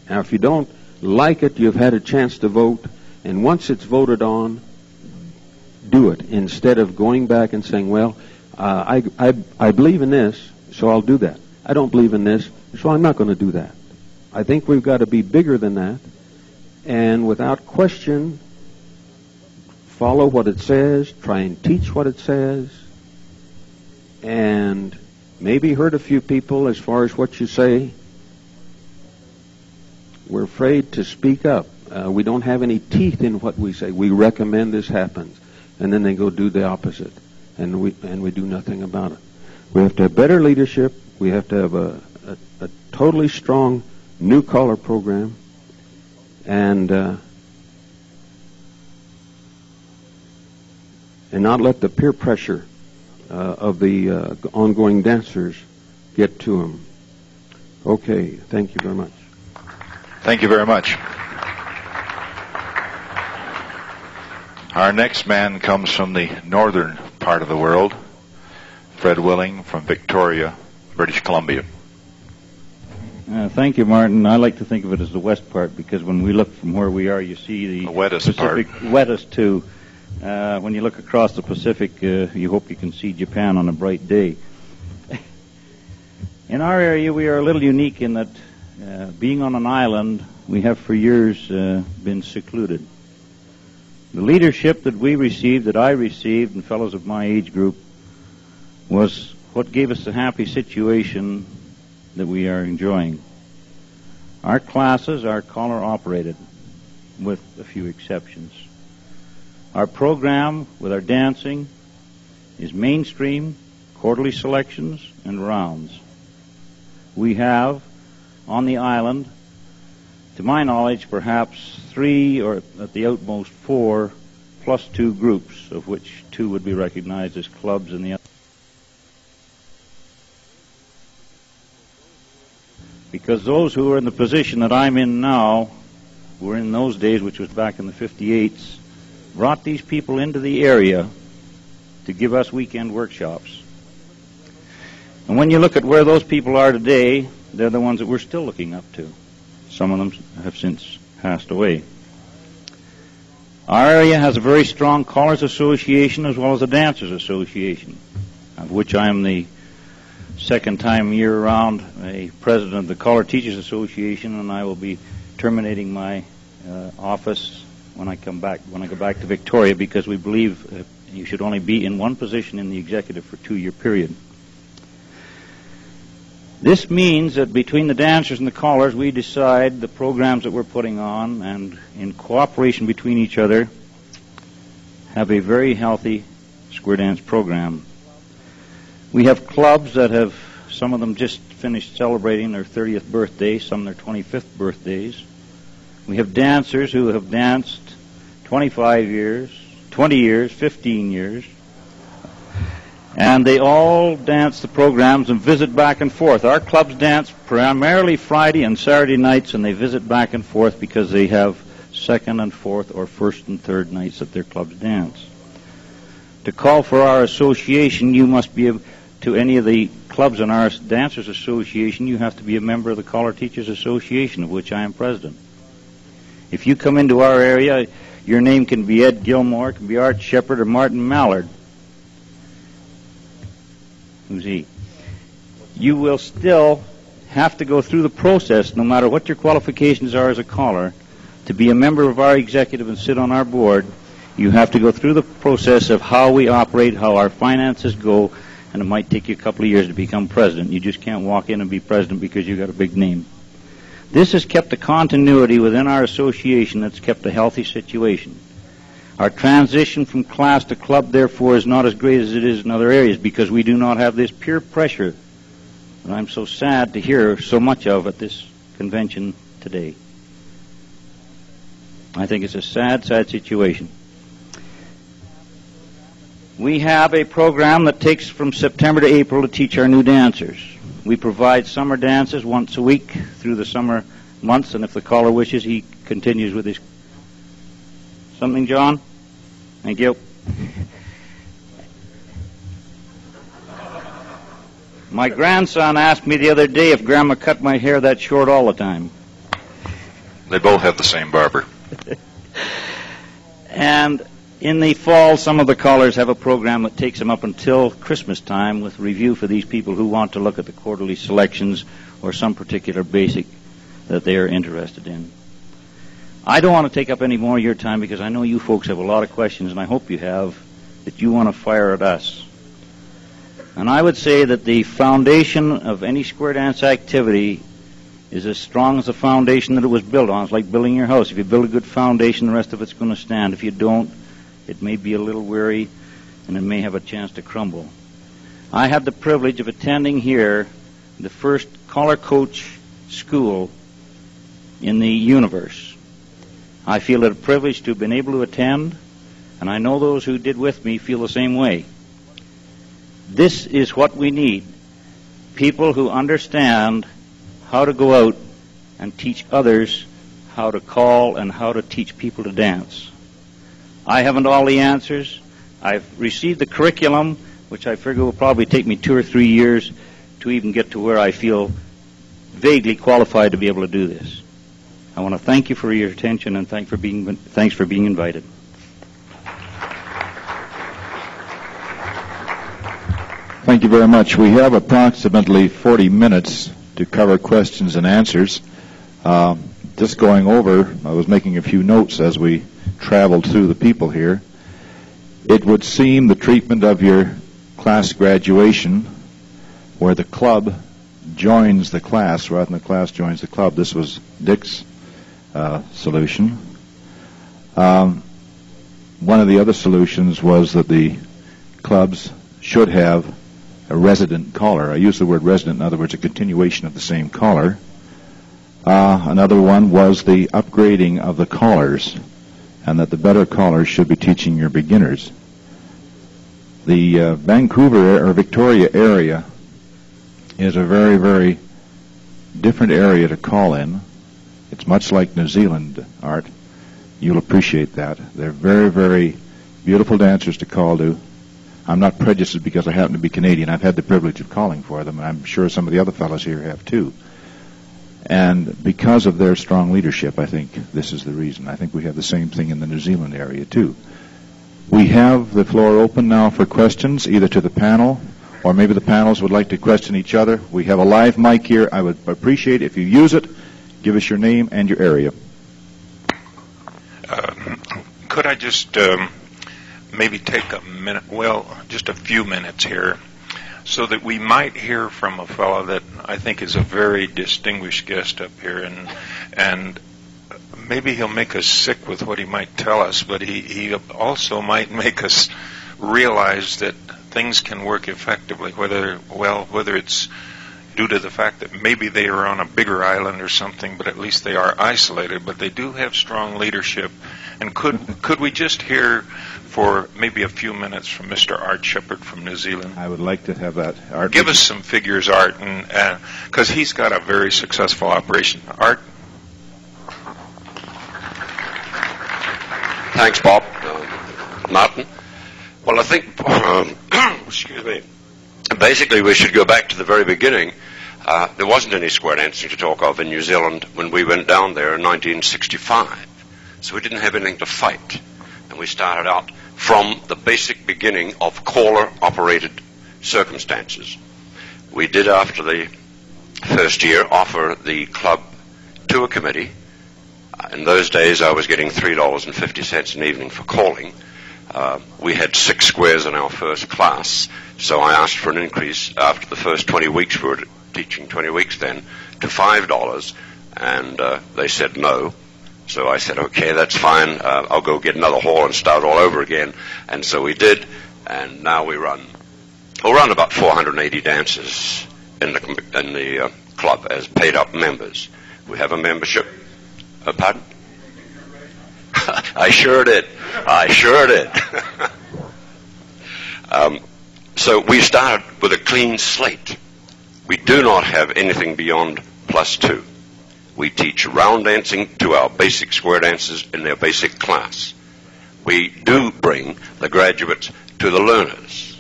Speaker 4: Now, if you don't like it, you've had a chance to vote, and once it's voted on, do it, instead of going back and saying, well, I believe in this, so I'll do that. I don't believe in this, so I'm not going to do that. I think we've got to be bigger than that, and without question, follow what it says, try and teach what it says, and maybe hurt a few people as far as what you say. We're afraid to speak up. We don't have any teeth in what we say. We recommend this happens, and then they go do the opposite, and we do nothing about it. We have to have better leadership. We have to have a totally strong new collar program, and not let the peer pressure of the ongoing dancers get to them. Okay, thank you very much.
Speaker 5: Thank you very much. Our next man comes from the northern part of the world, Fred Willing from Victoria, British Columbia.
Speaker 6: Thank you, Martin. I like to think of it as the west part, because when we look from where we are, you see the
Speaker 5: wettest
Speaker 6: Pacific,
Speaker 5: part.
Speaker 6: Wettest too. When you look across the Pacific, you hope you can see Japan on a bright day. In our area, we are a little unique in that, being on an island, we have for years been secluded. The leadership that we received, that I received, and fellows of my age group, was what gave us the happy situation that we are enjoying. Our classes are collar operated, with a few exceptions. Our program with our dancing is mainstream, quarterly selections, and rounds. We have on the island, to my knowledge, perhaps 3 or at the utmost 4 plus 2 groups, of which 2 would be recognized as clubs and the other. Because those who are in the position that I'm in now, who were in those days, which was back in the 58s, brought these people into the area to give us weekend workshops. And when you look at where those people are today, they're the ones that we're still looking up to. Some of them have since passed away. Our area has a very strong Callers Association as well as a Dancers Association, of which I am the second time year-round a president of the Caller Teachers Association, and I will be terminating my office when I go back to Victoria, because we believe you should only be in one position in the executive for a 2-year period. This means that between the dancers and the callers, we decide the programs that we're putting on, and in cooperation between each other, have a very healthy square dance program. We have clubs that have, some of them just finished celebrating their 30th birthday, some their 25th birthdays. We have dancers who have danced 25 years, 20 years, 15 years. And they all dance the programs and visit back and forth. Our clubs dance primarily Friday and Saturday nights, and they visit back and forth because they have second and fourth or first and third nights that their clubs dance. To call for our association, you must be to any of the clubs in our Dancers Association, you have to be a member of the Caller Teachers Association, of which I am president. If you come into our area, your name can be Ed Gilmore, it can be Art Shepard, or Martin Mallard. Who's he? You will still have to go through the process, no matter what your qualifications are as a caller, to be a member of our executive and sit on our board. You have to go through the process of how we operate, how our finances go, and it might take you a couple of years to become president. You just can't walk in and be president because you've got a big name. This has kept a continuity within our association that's kept a healthy situation. Our transition from class to club, therefore, is not as great as it is in other areas because we do not have this peer pressure that I'm so sad to hear so much of at this convention today. I think it's a sad, sad situation. We have a program that takes from September to April to teach our new dancers. We provide summer dances once a week through the summer months, and if the caller wishes, he continues with his... Something, John? Thank you. My grandson asked me the other day if Grandma cut my hair that short all the time.
Speaker 5: They both have the same barber.
Speaker 6: And in the fall, some of the callers have a program that takes them up until Christmas time with review for these people who want to look at the quarterly selections or some particular basic that they are interested in. I don't want to take up any more of your time because I know you folks have a lot of questions, and I hope you have, that you want to fire at us. And I would say that the foundation of any square dance activity is as strong as the foundation that it was built on. It's like building your house. If you build a good foundation, the rest of it's going to stand. If you don't, it may be a little weary, and it may have a chance to crumble. I had the privilege of attending here the first caller coach school in the universe. I feel it a privilege to have been able to attend, and I know those who did with me feel the same way. This is what we need. People who understand how to go out and teach others how to call and how to teach people to dance. I haven't all the answers. I've received the curriculum, which I figure will probably take me 2 or 3 years to even get to where I feel vaguely qualified to be able to do this. I want to thank you for your attention and thanks for being invited.
Speaker 1: Thank you very much. We have approximately 40 minutes to cover questions and answers. Just going over, I was making a few notes as we traveled through the people here. It would seem the treatment of your class graduation, where the club joins the class rather than the class joins the club. This was Dick's solution. One of the other solutions was that the clubs should have a resident caller. I use the word resident, in other words, a continuation of the same caller. Another one was the upgrading of the callers, and that the better callers should be teaching your beginners. The Vancouver or Victoria area is a very, very different area to call in. It's much like New Zealand, Art. You'll appreciate that. They're very, very beautiful dancers to call to. I'm not prejudiced because I happen to be Canadian. I've had the privilege of calling for them, and I'm sure some of the other fellows here have too. And because of their strong leadership, I think this is the reason. I think we have the same thing in the New Zealand area, too. We have the floor open now for questions, either to the panel, or maybe the panels would like to question each other. We have a live mic here. I would appreciate if you use it. Give us your name and your area.
Speaker 3: Could I just maybe take a minute, just a few minutes here, so that we might hear from a fellow that I think is a very distinguished guest up here, and maybe he'll make us sick with what he might tell us, but he also might make us realize that things can work effectively, whether it's due to the fact that maybe they are on a bigger island or something, but at least they are isolated, but they do have strong leadership. And could we just hear for maybe a few minutes from Mr. Art Shepard from New Zealand?
Speaker 1: I would like to have that. Art,
Speaker 3: give us some figures, Art, and because he's got a very successful operation. Art?
Speaker 7: Thanks, Bob. Martin? Well, I think, excuse me, basically we should go back to the very beginning. There wasn't any square dancing to talk of in New Zealand when we went down there in 1965. So we didn't have anything to fight. And we started out from the basic beginning of caller-operated circumstances. We did, after the first year, offer the club to a committee. In those days, I was getting $3.50 an evening for calling. We had 6 squares in our first class, so I asked for an increase after the first 20 weeks. We were teaching 20 weeks then, to $5, and they said no. So I said, okay, that's fine. I'll go get another hall and start all over again. And so we did, and now we'll run about 480 dances in the club as paid-up members. We have a membership. Pardon? I sure did. So we started with a clean slate. We do not have anything beyond +2. We teach round dancing to our basic square dancers in their basic class. We do bring the graduates to the learners,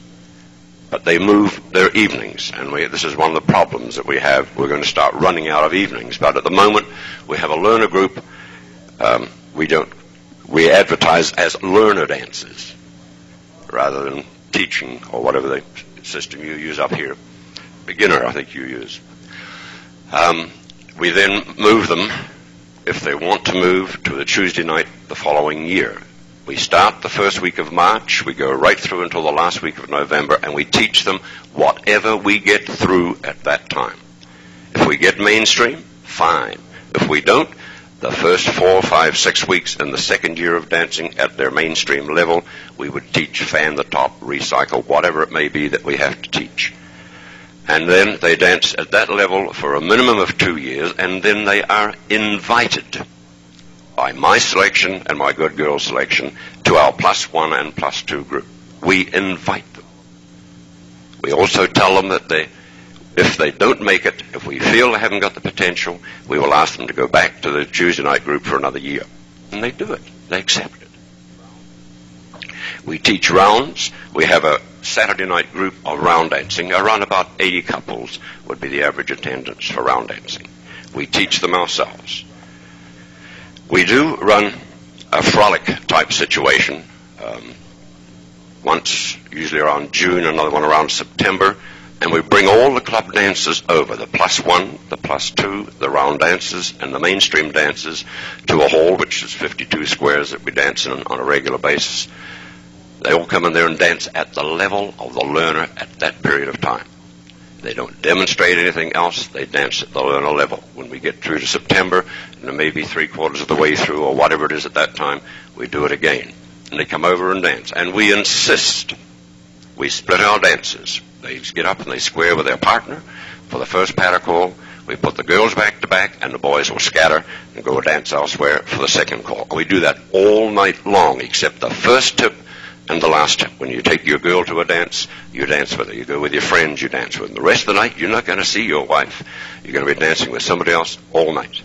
Speaker 7: but they move their evenings, and this is one of the problems that we have. We're going to start running out of evenings, but at the moment we have a learner group. We advertise as learner dancers rather than teaching or whatever the system you use up here. Beginner, I think you use. We then move them, if they want to move, to the Tuesday night the following year. We start the first week of March, we go right through until the last week of November, and we teach them whatever we get through at that time. If we get mainstream, fine. If we don't, the first 4, 5, 6 weeks in the second year of dancing at their mainstream level, we would teach fan the top, recycle, whatever it may be that we have to teach. And then they dance at that level for a minimum of 2 years, and then they are invited by my selection and my good girl selection to our +1 and +2 group. We invite them. We also tell them that if they don't make it, if we feel they haven't got the potential, we will ask them to go back to the Tuesday night group for another year. And they do it. They accept it. We teach rounds. We have a Saturday night group of round dancing. Around about 80 couples would be the average attendance for round dancing. We teach them ourselves. We do run a frolic type situation. Once, usually around June, another one around September. And we bring all the club dancers over, the +1, the +2, the round dancers, and the mainstream dancers, to a hall which is 52 squares that we dance in on a regular basis. They all come in there and dance at the level of the learner at that period of time. They don't demonstrate anything else. They dance at the learner level. When we get through to September, and maybe 3/4 of the way through, or whatever it is at that time, we do it again. And they come over and dance. And we insist. We split our dances. They get up and they square with their partner for the first patter call. We put the girls back to back, and the boys will scatter and go dance elsewhere for the second call. We do that all night long, except the first tip and the last tip. When you take your girl to a dance, you dance with her. You go with your friends, you dance with them. The rest of the night, you're not going to see your wife. You're going to be dancing with somebody else all night.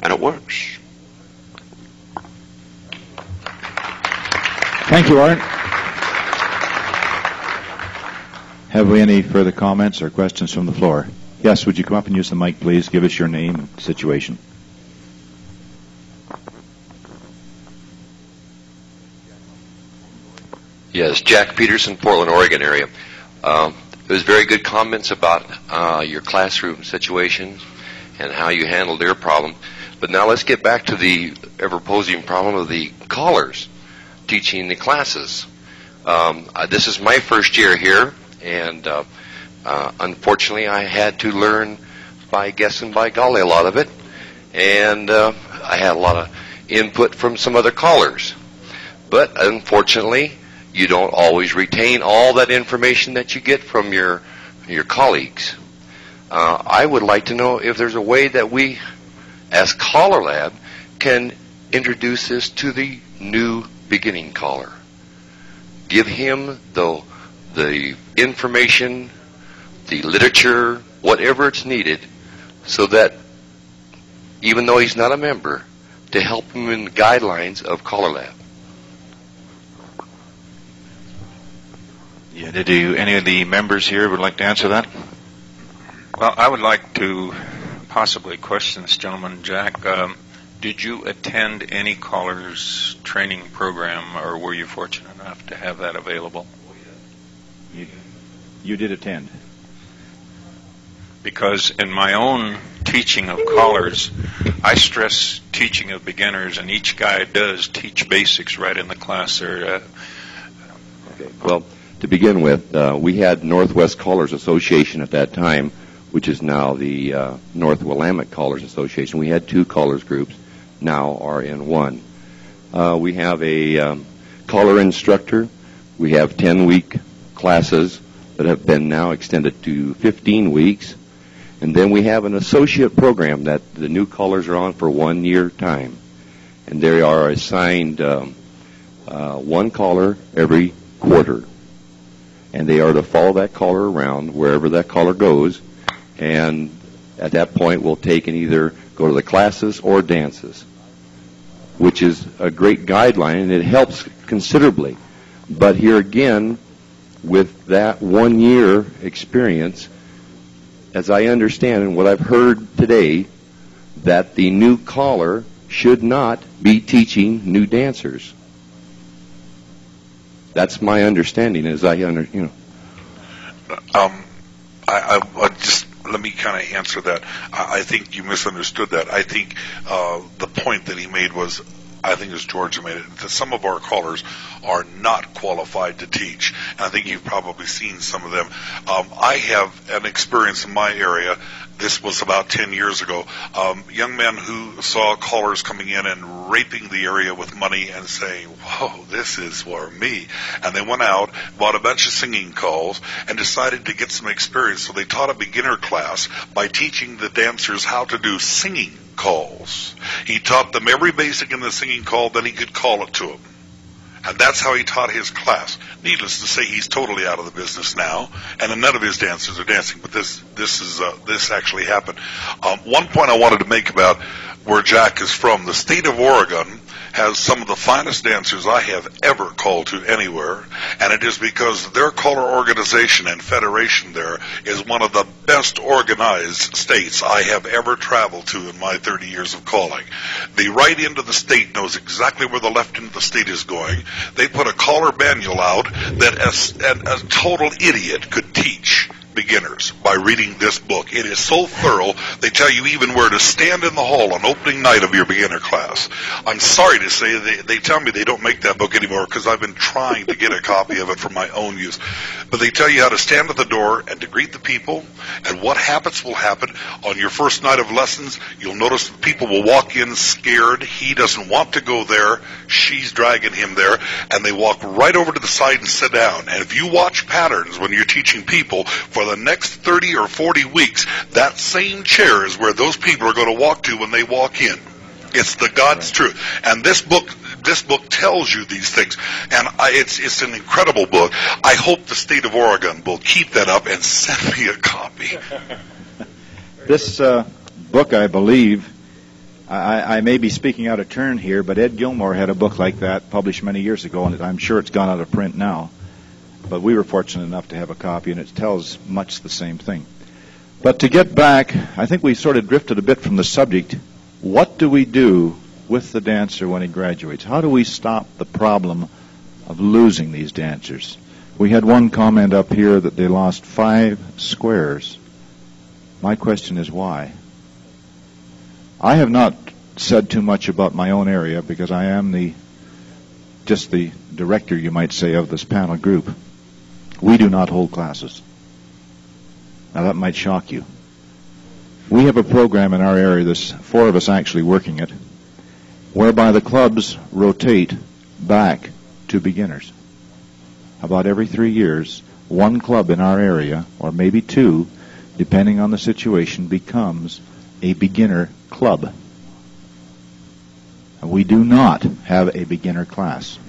Speaker 7: And it works.
Speaker 1: Thank you, Art. Have we any further comments or questions from the floor? Yes, would you come up and use the mic, please? Give us your name and situation.
Speaker 7: Yes, Jack Peterson, Portland, Oregon area. It was very good comments about your classroom situations and how you handled their problem. But now let's get back to the ever-posing problem of the callers teaching the classes. This is my first year here, and unfortunately I had to learn by guessing by golly a lot of it. And I had a lot of input from some other callers. But unfortunately, you don't always retain all that information that you get from your colleagues. I would like to know if there's a way that we, as CALLERLAB, can introduce this to the new beginning caller. Give him the information, the literature, whatever it's needed, so that even though he's not a member, to help him in the guidelines of CALLERLAB.
Speaker 5: Yeah, do any of the members here would like to answer that?
Speaker 3: Well, I would like to possibly question this gentleman, Jack. Did you attend any callers training program, or were you fortunate enough to have that available?
Speaker 1: You did attend.
Speaker 3: Because in my own teaching of callers, I stress teaching of beginners, and each guy does teach basics right in the class there.
Speaker 8: Okay. Well, to begin with, we had Northwest Callers Association at that time, which is now the North Willamette Callers Association. We had two callers groups, now are in one. We have a caller instructor. We have 10-week classes that have been now extended to 15 weeks. And then we have an associate program that the new callers are on for 1 year time. And they are assigned one caller every quarter. And they are to follow that caller around wherever that caller goes. And at that point, we'll take and either go to the classes or dances, which is a great guideline, and it helps considerably. But here again, with that 1 year experience, as I understand and what I've heard today, that the new caller should not be teaching new dancers. That's my understanding.
Speaker 2: I just let me kind of answer that. I think you misunderstood that. I think the point that he made was, I think as George made it, that some of our callers are not qualified to teach. And I think you've probably seen some of them. I have an experience in my area. This was about 10 years ago. Young men who saw callers coming in and raping the area with money and saying, whoa, this is for me. And they went out, bought a bunch of singing calls, and decided to get some experience. So they taught a beginner class by teaching the dancers how to do singing calls. He taught them every basic in the singing call, then he could call it to them. And that's how he taught his class. Needless to say, he's totally out of the business now, and none of his dancers are dancing. But this actually happened. One point I wanted to make about where Jack is from: the state of Oregon has some of the finest dancers I have ever called to anywhere, and it is because their caller organization and federation there is one of the best organized states I have ever traveled to in my 30 years of calling. The right end of the state knows exactly where the left end of the state is going. They put a caller manual out that a total idiot could teach beginners by reading this book. It is so thorough, they tell you even where to stand in the hall on opening night of your beginner class. I'm sorry to say they tell me they don't make that book anymore because I've been trying to get a copy of it for my own use. But they tell you how to stand at the door and to greet the people, and what happens will happen. On your first night of lessons, you'll notice that people will walk in scared. He doesn't want to go there. She's dragging him there, and they walk right over to the side and sit down. And if you watch patterns when you're teaching people, for the next 30 or 40 weeks, that same chair is where those people are going to walk to when they walk in. It's the God's truth. And this book tells you these things. And it's an incredible book. I hope the state of Oregon will keep that up and send me a copy.
Speaker 1: This book, I believe, I may be speaking out of turn here, but Ed Gilmore had a book like that published many years ago, and I'm sure it's gone out of print now. But we were fortunate enough to have a copy, and it tells much the same thing. But to get back, I think we sort of drifted a bit from the subject. What do we do with the dancer when he graduates? How do we stop the problem of losing these dancers? We had one comment up here that they lost 5 squares. My question is why? I have not said too much about my own area because I am just the director, you might say, of this panel group. We do not hold classes. Now that might shock you. We have a program in our area, there's 4 of us actually working it, whereby the clubs rotate back to beginners. About every 3 years, one club in our area, or maybe 2, depending on the situation, becomes a beginner club. We do not have a beginner class.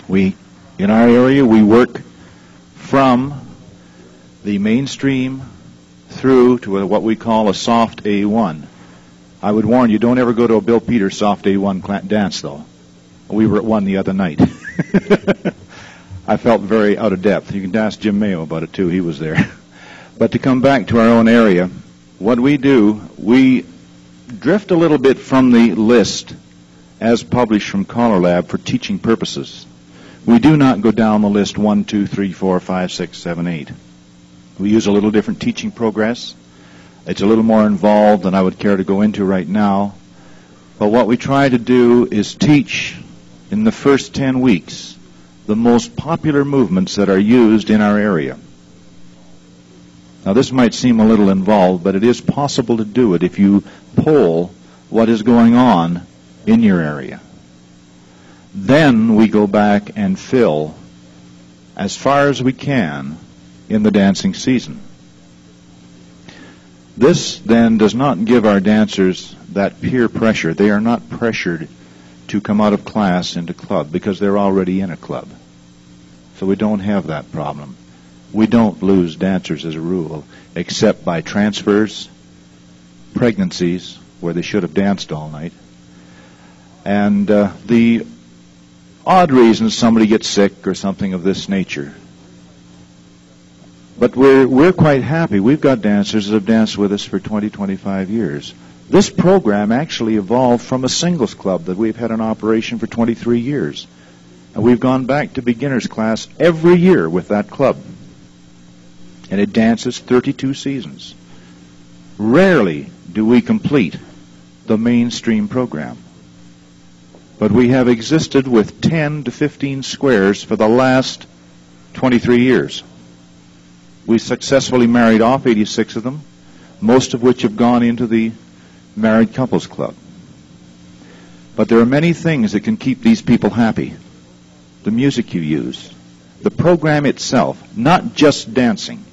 Speaker 1: In our area, we work from the mainstream through to what we call a soft A1. I would warn you, don't ever go to a Bill Peters soft A1 dance, though. We were at one the other night. I felt very out of depth. You can ask Jim Mayo about it, too. He was there. But to come back to our own area, what we do, we drift a little bit from the list as published from CALLERLAB for teaching purposes. We do not go down the list 1, 2, 3, 4, 5, 6, 7, 8. We use a little different teaching progress. It's a little more involved than I would care to go into right now. But what we try to do is teach in the first 10 weeks the most popular movements that are used in our area. Now this might seem a little involved, but it is possible to do it if you poll what is going on in your area. Then we go back and fill as far as we can in the dancing season. This then does not give our dancers that peer pressure. They are not pressured to come out of class into club because they're already in a club. So we don't have that problem. We don't lose dancers as a rule, except by transfers, pregnancies, where they should have danced all night, and the odd reasons somebody gets sick or something of this nature. But we're quite happy. We've got dancers that have danced with us for 20, 25 years. This program actually evolved from a singles club that we've had in operation for 23 years. And we've gone back to beginners class every year with that club. And it dances 32 seasons. Rarely do we complete the mainstream program. But we have existed with 10 to 15 squares for the last 23 years. We successfully married off 86 of them, most of which have gone into the Married Couples Club. But there are many things that can keep these people happy. The music you use, the program itself, not just dancing,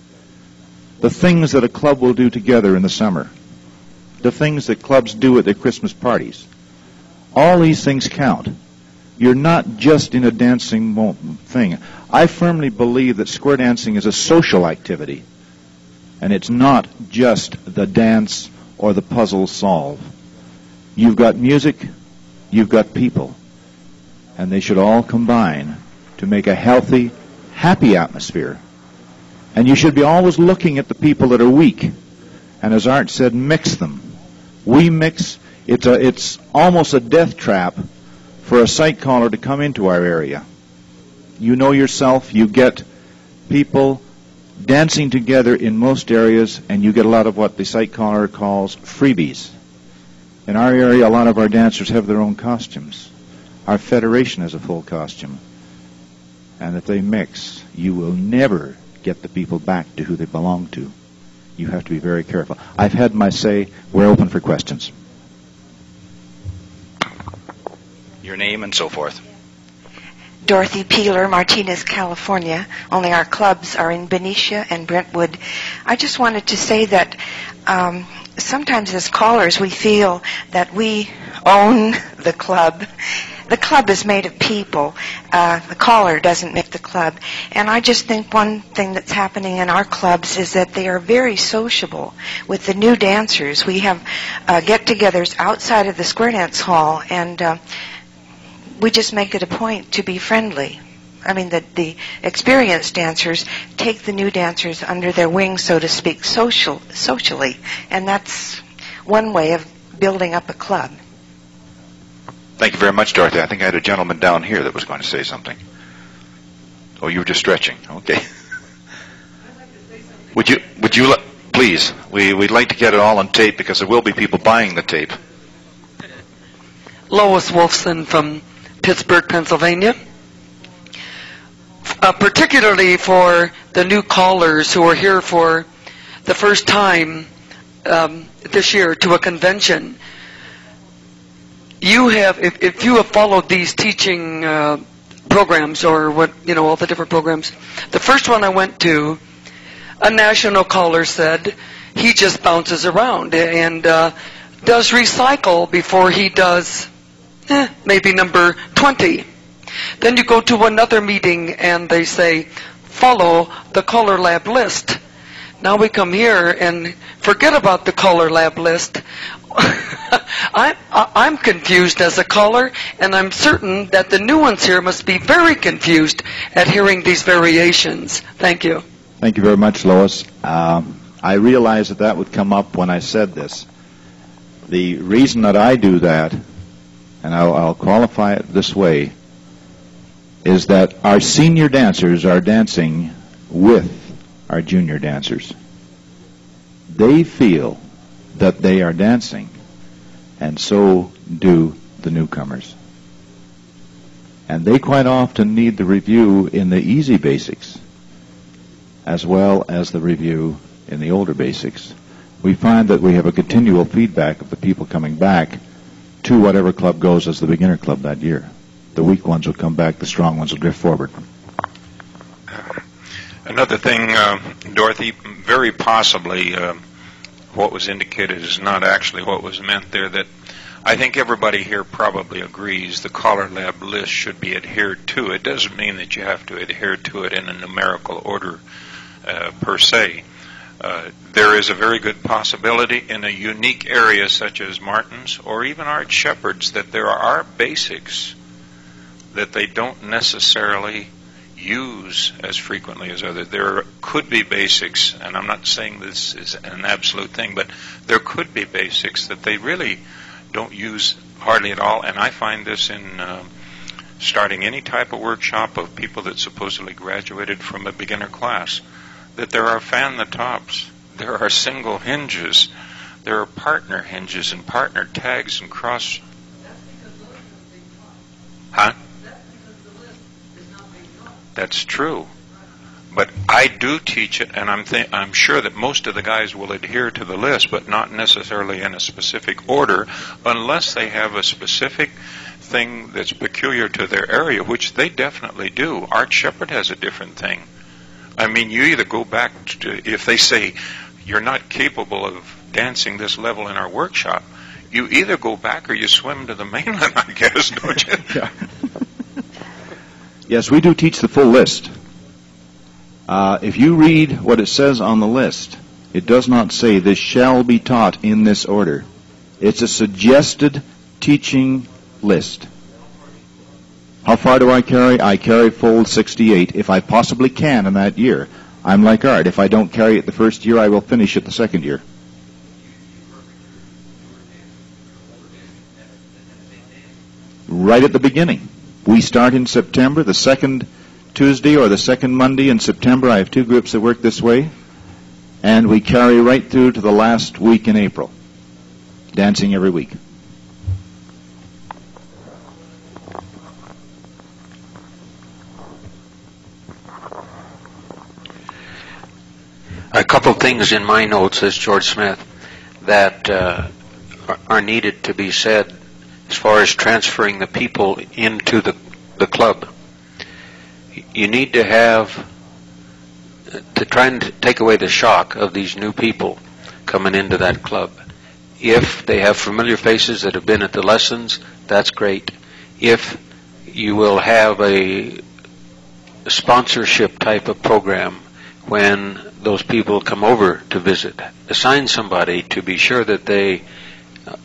Speaker 1: the things that a club will do together in the summer, the things that clubs do at their Christmas parties. All these things count. You're not just in a dancing thing. I firmly believe that square dancing is a social activity, and it's not just the dance or the puzzle solve. You've got music, you've got people, and they should all combine to make a healthy, happy atmosphere. And you should be always looking at the people that are weak, and as Art said, mix them. We mix. It's almost a death trap for a sight caller to come into our area. You know yourself, you get people dancing together in most areas, and you get a lot of what the sight caller calls freebies. In our area, a lot of our dancers have their own costumes. Our federation has a full costume. And if they mix, you will never get the people back to who they belong to. You have to be very careful. I've had my say. We're open for questions.
Speaker 9: Your name and so forth.
Speaker 10: Dorothy Peeler, Martinez, California. Only our clubs are in Benicia and Brentwood. I just wanted to say that sometimes as callers we feel that we own the club. The club is made of people. The caller doesn't make the club. And I just think one thing that's happening in our clubs is that they are very sociable with the new dancers. We have get-togethers outside of the Square Dance Hall, and we just make it a point to be friendly. the experienced dancers take the new dancers under their wing, so to speak, socially. And that's one way of building up a club.
Speaker 5: Thank you very much, Dorothy. I think I had a gentleman down here that was going to say something. Oh, you were just stretching. Okay. Would you please? We'd like to get it all on tape because there will be people buying the tape.
Speaker 11: Lois Wolfson from Pittsburgh, Pennsylvania. Particularly for the new callers who are here for the first time this year to a convention. You have, if you have followed these teaching programs or all the different programs, the first one I went to, a national caller said he just bounces around and does recycle before he does maybe number 20. Then you go to another meeting and they say, follow the CALLERLAB list. Now we come here and forget about the CALLERLAB list. I'm confused as a caller, and I'm certain that the new ones here must be very confused at hearing these variations. Thank you.
Speaker 1: Thank you very much, Lois. I realized that would come up when I said this. The reason that I do that, and I'll qualify it this way, is that our senior dancers are dancing with our junior dancers. They feel that they are dancing, and so do the newcomers. And they quite often need the review in the easy basics as well as the review in the older basics. We find that we have a continual feedback of the people coming back to whatever club goes as the beginner club that year. The weak ones will come back, the strong ones will drift forward.
Speaker 3: Another thing, Dorothy, very possibly what was indicated is not actually what was meant there. That I think everybody here probably agrees the CALLERLAB list should be adhered to. It doesn't mean that you have to adhere to it in a numerical order per se. There is a very good possibility in a unique area such as Martin's or even Art Shepherd's that there are basics that they don't necessarily use as frequently as others. There could be basics, and I'm not saying this is an absolute thing, but there could be basics that they really don't use hardly at all, and I find this in starting any type of workshop of people that supposedly graduated from a beginner class, that there are fan the tops, there are single hinges, there are partner hinges and partner tags and cross. Huh? That's true. But I do teach it, and I'm sure that most of the guys will adhere to the list, but not necessarily in a specific order, unless they have a specific thing that's peculiar to their area, which they definitely do. Art Shepherd has a different thing. I mean, you either go back to, if they say you're not capable of dancing this level in our workshop, you either go back or you swim to the mainland, I guess, don't you?
Speaker 1: Yeah. Yes, we do teach the full list. If you read what it says on the list, it does not say this shall be taught in this order. It's a suggested teaching list. How far do I carry? I carry fold 68 if I possibly can in that year. I'm like Art. If I don't carry it the first year, I will finish it the second year. Right at the beginning. We start in September, the second Tuesday or the second Monday in September. I have two groups that work this way. And we carry right through to the last week in April. Dancing every week.
Speaker 4: A couple things in my notes, says George Smith, that are needed to be said as far as transferring the people into the club. You need to try and take away the shock of these new people coming into that club. If they have familiar faces that have been at the lessons, that's great. If you will have a sponsorship type of program when those people come over to visit, assign somebody to be sure that they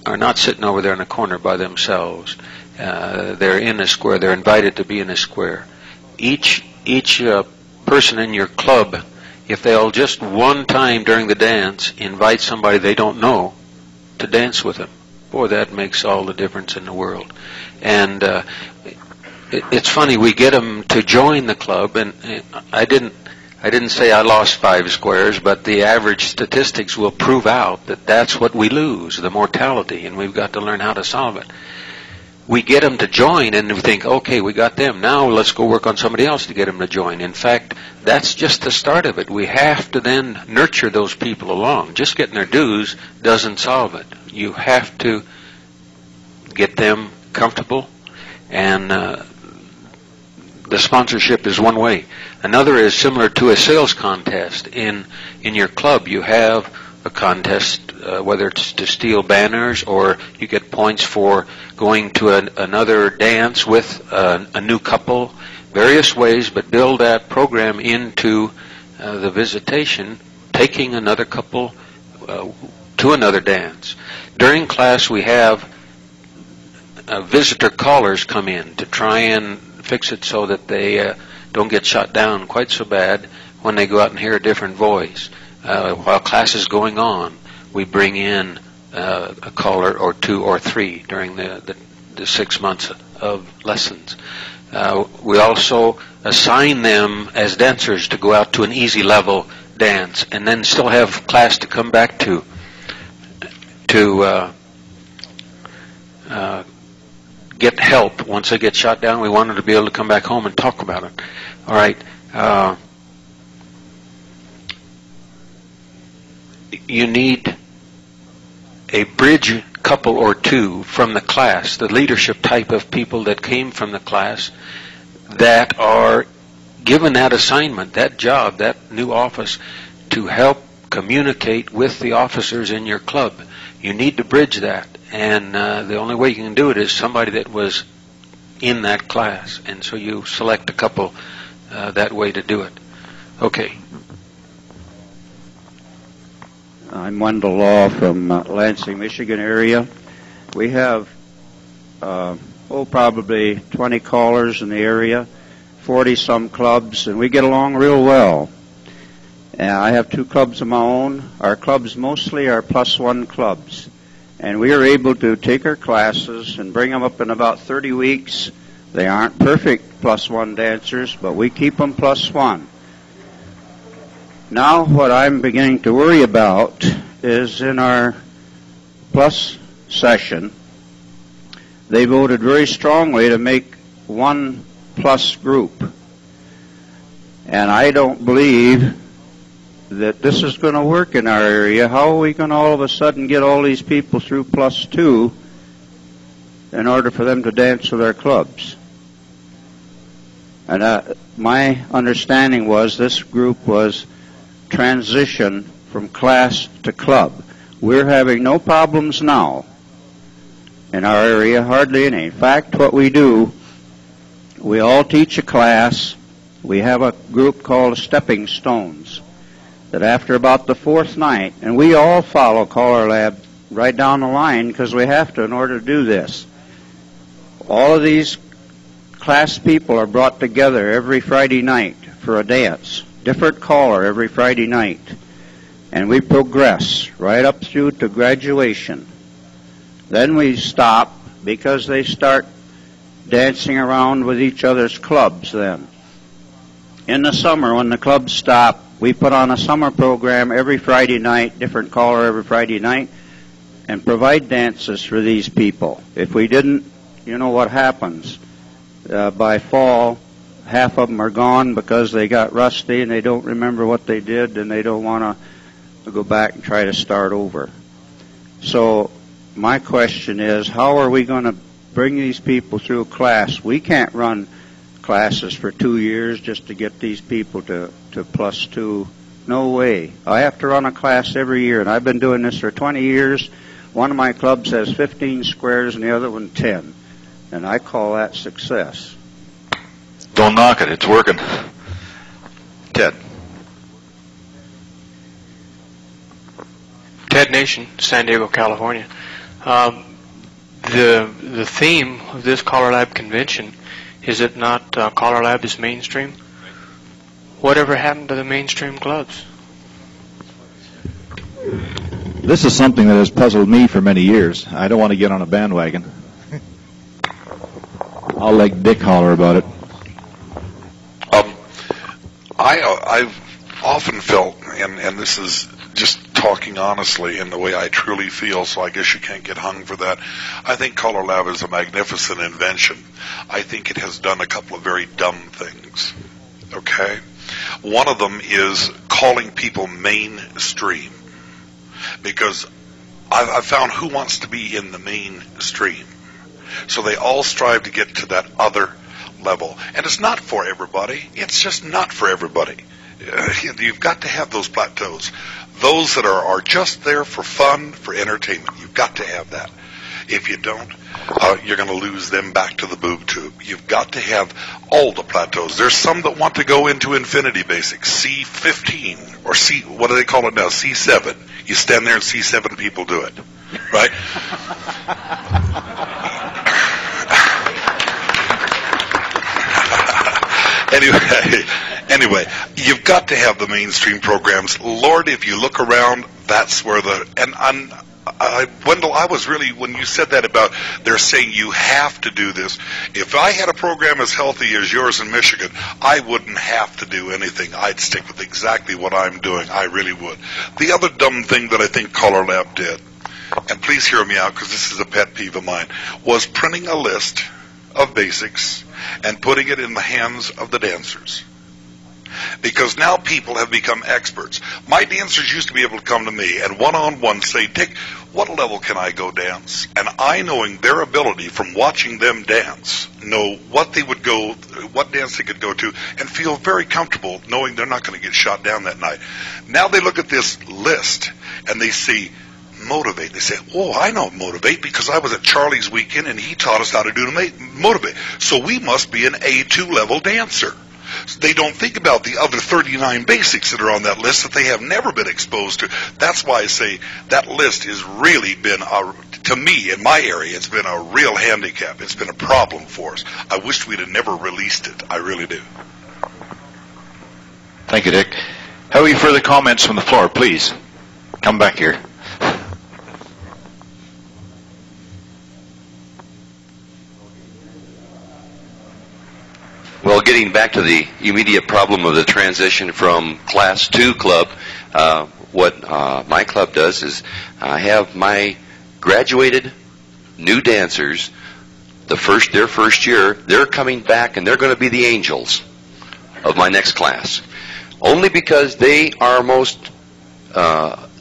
Speaker 4: are not sitting over there in a corner by themselves. They're in a square. They're invited to be in a square. each person in your club, if they'll just one time during the dance invite somebody they don't know to dance with them, boy, that makes all the difference in the world. And it's funny, we get them to join the club, and I didn't say I lost 5 squares, but the average statistics will prove out that that's what we lose, the mortality, and we've got to learn how to solve it. We get them to join, and we think, okay, we got them. Now let's go work on somebody else to get them to join. In fact, that's just the start of it. We have to then nurture those people along. Just getting their dues doesn't solve it. You have to get them comfortable, and the sponsorship is one way. Another is similar to a sales contest. In your club, you have a contest, whether it's to steal banners or you get points for going to another dance with a new couple, various ways, but build that program into the visitation, taking another couple to another dance. During class, we have visitor callers come in to try and fix it so that they don't get shot down quite so bad when they go out and hear a different voice. While class is going on, we bring in a caller or 2 or 3 during the 6 months of lessons. We also assign them as dancers to go out to an easy level dance, and then still have class to come back to get help once they get shot down. We want them to be able to come back home and talk about it. All right. You need a bridge couple or 2 from the class, the leadership type of people that came from the class, that are given that assignment, that job, that new office, to help communicate with the officers in your club. You need to bridge that, and the only way you can do it is somebody that was in that class, and so you select a couple that way to do it. Okay.
Speaker 12: I'm Wendell Law from Lansing, Michigan area. We have probably 20 callers in the area, 40-some clubs, and we get along real well. And I have 2 clubs of my own. Our clubs mostly are +1 clubs. And we are able to take our classes and bring them up in about 30 weeks. They aren't perfect +1 dancers, but we keep them +1. Now what I'm beginning to worry about is in our plus session, they voted very strongly to make 1 plus group. And I don't believe that this is going to work in our area. How are we going to all of a sudden get all these people through +2 in order for them to dance with our clubs? And my understanding was this group was transition from class to club. We're having no problems now in our area, hardly any. In fact, what we do, we all teach a class. We have a group called Stepping Stones that after about the 4th night, and we all follow CALLERLAB right down the line because we have to in order to do this. All of these class people are brought together every Friday night for a dance. Different caller every Friday night. And we progress right up through to graduation. Then we stop because they start dancing around with each other's clubs then. In the summer, when the clubs stop, we put on a summer program every Friday night, different caller every Friday night, and provide dances for these people. If we didn't, you know what happens. By fall, half of them are gone because they got rusty and they don't remember what they did and they don't want to go back and try to start over. So my question is, how are we going to bring these people through a class? We can't run classes for 2 years just to get these people to +2. No way. I have to run a class every year, and I've been doing this for 20 years. One of my clubs has 15 squares and the other one 10. And I call that success.
Speaker 5: Don't knock it. It's working. Ted.
Speaker 13: Ted Nation, San Diego, California. The theme of this CALLERLAB convention Is it not CALLERLAB is mainstream? Whatever happened to the mainstream clubs?
Speaker 1: This is something that has puzzled me for many years. I don't want to get on a bandwagon. I'll let Dick holler about it.
Speaker 2: I've often felt, and this is just talking honestly in the way I truly feel, so I guess you can't get hung for that. I think CALLERLAB is a magnificent invention. I think it has done a couple of very dumb things. Okay? One of them is calling people mainstream. Because I've found who wants to be in the mainstream. So they all strive to get to that other level. And it's not for everybody. It's just not for everybody. You've got to have those plateaus. Those that are just there for fun, for entertainment. You've got to have that. If you don't, you're going to lose them back to the boob tube. You've got to have all the plateaus. There's some that want to go into infinity basics, C15, or C, what do they call it now, C7. You stand there and see 7 people do it, right? Anyway, you've got to have the mainstream programs. Lord, if you look around, that's where Wendell, I was really, when you said that about they're saying you have to do this, if I had a program as healthy as yours in Michigan, I wouldn't have to do anything. I'd stick with exactly what I'm doing. I really would. The other dumb thing that I think CALLERLAB did, and please hear me out because this is a pet peeve of mine, was printing a list of basics and putting it in the hands of the dancers. Because now people have become experts. My dancers used to be able to come to me and one-on-one say, Dick, what level can I go dance? And I, knowing their ability from watching them dance, know what they would go, what dance they could go to, and feel very comfortable knowing they're not going to get shot down that night. Now they look at this list and they see Motivate. They say, oh, I know Motivate because I was at Charlie's weekend and he taught us how to do Motivate. So we must be an A2 level dancer. They don't think about the other 39 basics that are on that list that they have never been exposed to. That's why I say that list has really been, to me, in my area, it's been a real handicap. It's been a problem for us. I wish we'd have never released it. I really do.
Speaker 5: Thank you, Dick. Have any further comments from the floor, please? Come back here.
Speaker 7: Well, getting back to the immediate problem of the transition from Class 2 club, what my club does is I have my graduated new dancers, their first year, they're coming back and they're going to be the angels of my next class. Only because they are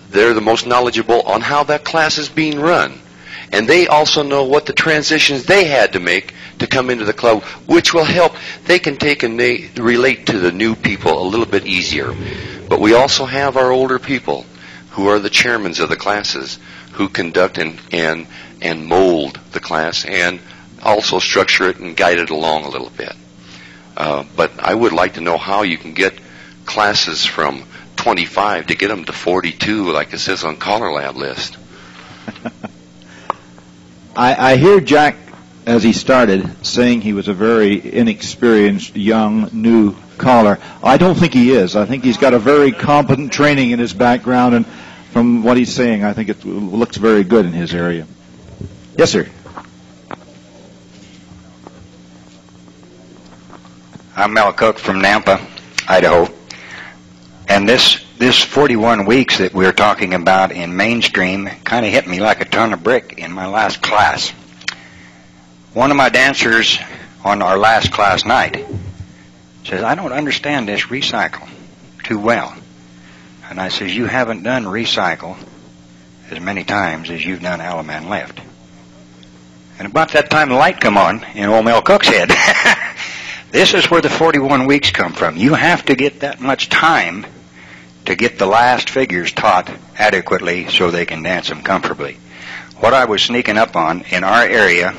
Speaker 7: they're the most knowledgeable on how that class is being run. And they also know what the transitions they had to make to come into the club, which will help. They can take and they relate to the new people a little bit easier. But we also have our older people who are the chairmen of the classes who conduct and mold the class and also structure it and guide it along a little bit. But I would like to know how you can get classes from 25 to get them to 42 like it says on CALLERLAB list.
Speaker 1: I hear Jack, as he started, saying he was a very inexperienced, young, new caller. I don't think he is. I think he's got a very competent training in his background, and from what he's saying, I think it looks very good in his area. Yes, sir.
Speaker 14: I'm Mel Cook from Nampa, Idaho. And this 41 weeks that we're talking about in mainstream kind of hit me like a ton of brick in my last class. One of my dancers on our last class night says, I don't understand this recycle too well. And I says, you haven't done recycle as many times as you've done Alaman left. And about that time the light come on in old Mel Cook's head. This is where the 41 weeks come from. You have to get that much time to get the last figures taught adequately so they can dance them comfortably. What I was sneaking up on, in our area,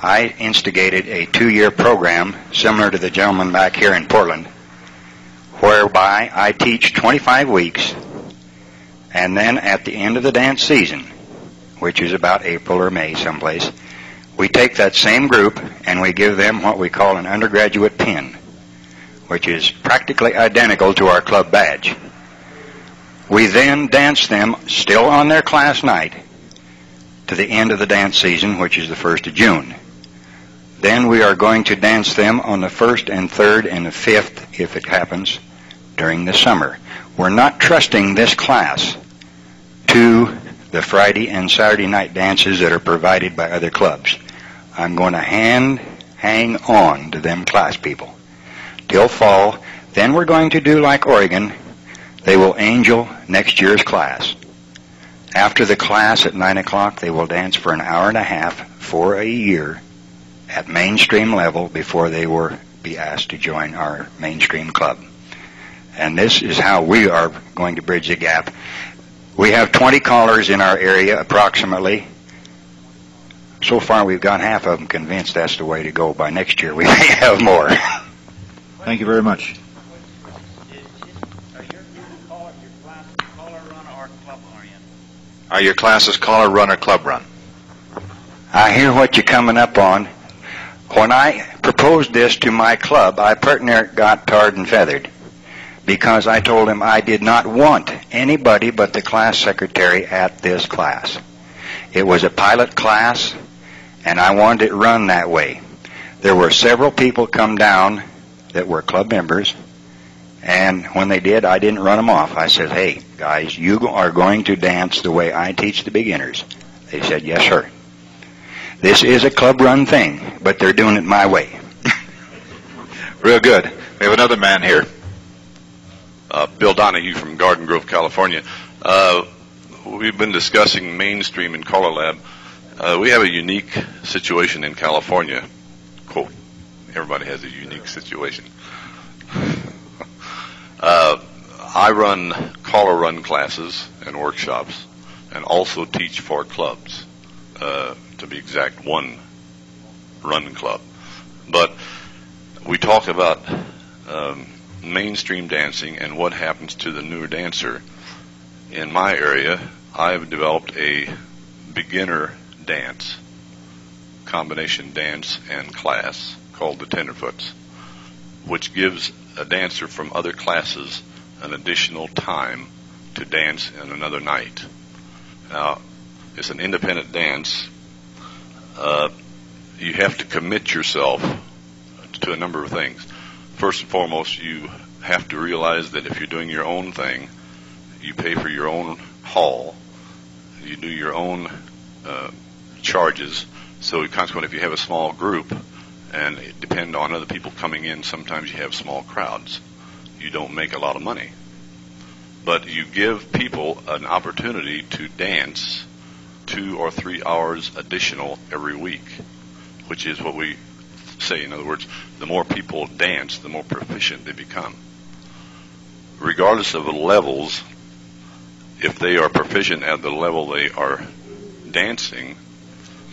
Speaker 14: I instigated a 2-year program similar to the gentleman back here in Portland, whereby I teach 25 weeks, and then at the end of the dance season, which is about April or May someplace, we take that same group and we give them what we call an undergraduate pin, which is practically identical to our club badge. We then dance them, still on their class night, to the end of the dance season, which is the 1st of June. Then we are going to dance them on the 1st and 3rd and the 5th, if it happens, during the summer. We're not trusting this class to the Friday and Saturday night dances that are provided by other clubs. I'm going to hang on to them class people till fall. Then we're going to do like Oregon. They will angel next year's class. After the class at 9 o'clock, they will dance for an hour and a half for a year at mainstream level before they will be asked to join our mainstream club. And this is how we are going to bridge the gap. We have 20 callers in our area approximately. So far we've got half of them convinced that's the way to go. By next year we may have more.
Speaker 1: Thank you very much.
Speaker 5: Are your classes caller run or club run?
Speaker 14: I hear what you're coming up on. When I proposed this to my club, I pretty near got tarred and feathered, because I told him I did not want anybody but the class secretary at this class. It was a pilot class, and I wanted it run that way. There were several people come down that were club members, and when they did, I didn't run them off. I said, hey, guys, you are going to dance the way I teach the beginners. They said, yes, sir. This is a club-run thing, but they're doing it my way.
Speaker 5: Real good. We have another man here.
Speaker 15: Bill Donahue from Garden Grove, California. We've been discussing mainstream in CALLERLAB. We have a unique situation in California. Quote, everybody has a unique situation. I run caller run classes and workshops and also teach for clubs, to be exact, one run club. But we talk about mainstream dancing and what happens to the newer dancer. In my area, I've developed a beginner dance, combination dance and class called the Tenderfoots, which gives a dancer from other classes an additional time to dance in another night. Now, it's an independent dance. You have to commit yourself to a number of things. First and foremost, you have to realize that if you're doing your own thing, you pay for your own hall, you do your own charges. So consequently, if you have a small group and it depends on other people coming in, sometimes you have small crowds. You don't make a lot of money. But you give people an opportunity to dance 2 or 3 hours additional every week, which is what we say. In other words, the more people dance, the more proficient they become. Regardless of the levels, if they are proficient at the level they are dancing,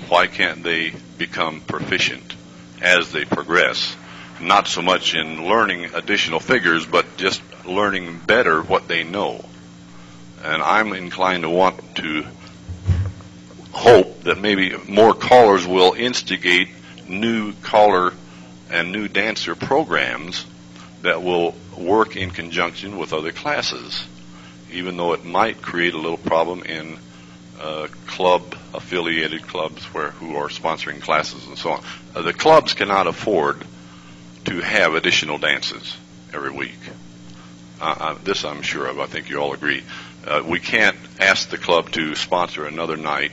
Speaker 15: why can't they become proficient as they progress? Not so much in learning additional figures, but just learning better what they know. And I'm inclined to want to hope that maybe more callers will instigate new caller and new dancer programs that will work in conjunction with other classes, even though it might create a little problem in club-affiliated clubs who are sponsoring classes and so on. The clubs cannot afford to have additional dances every week. This I'm sure of. I think you all agree. We can't ask the club to sponsor another night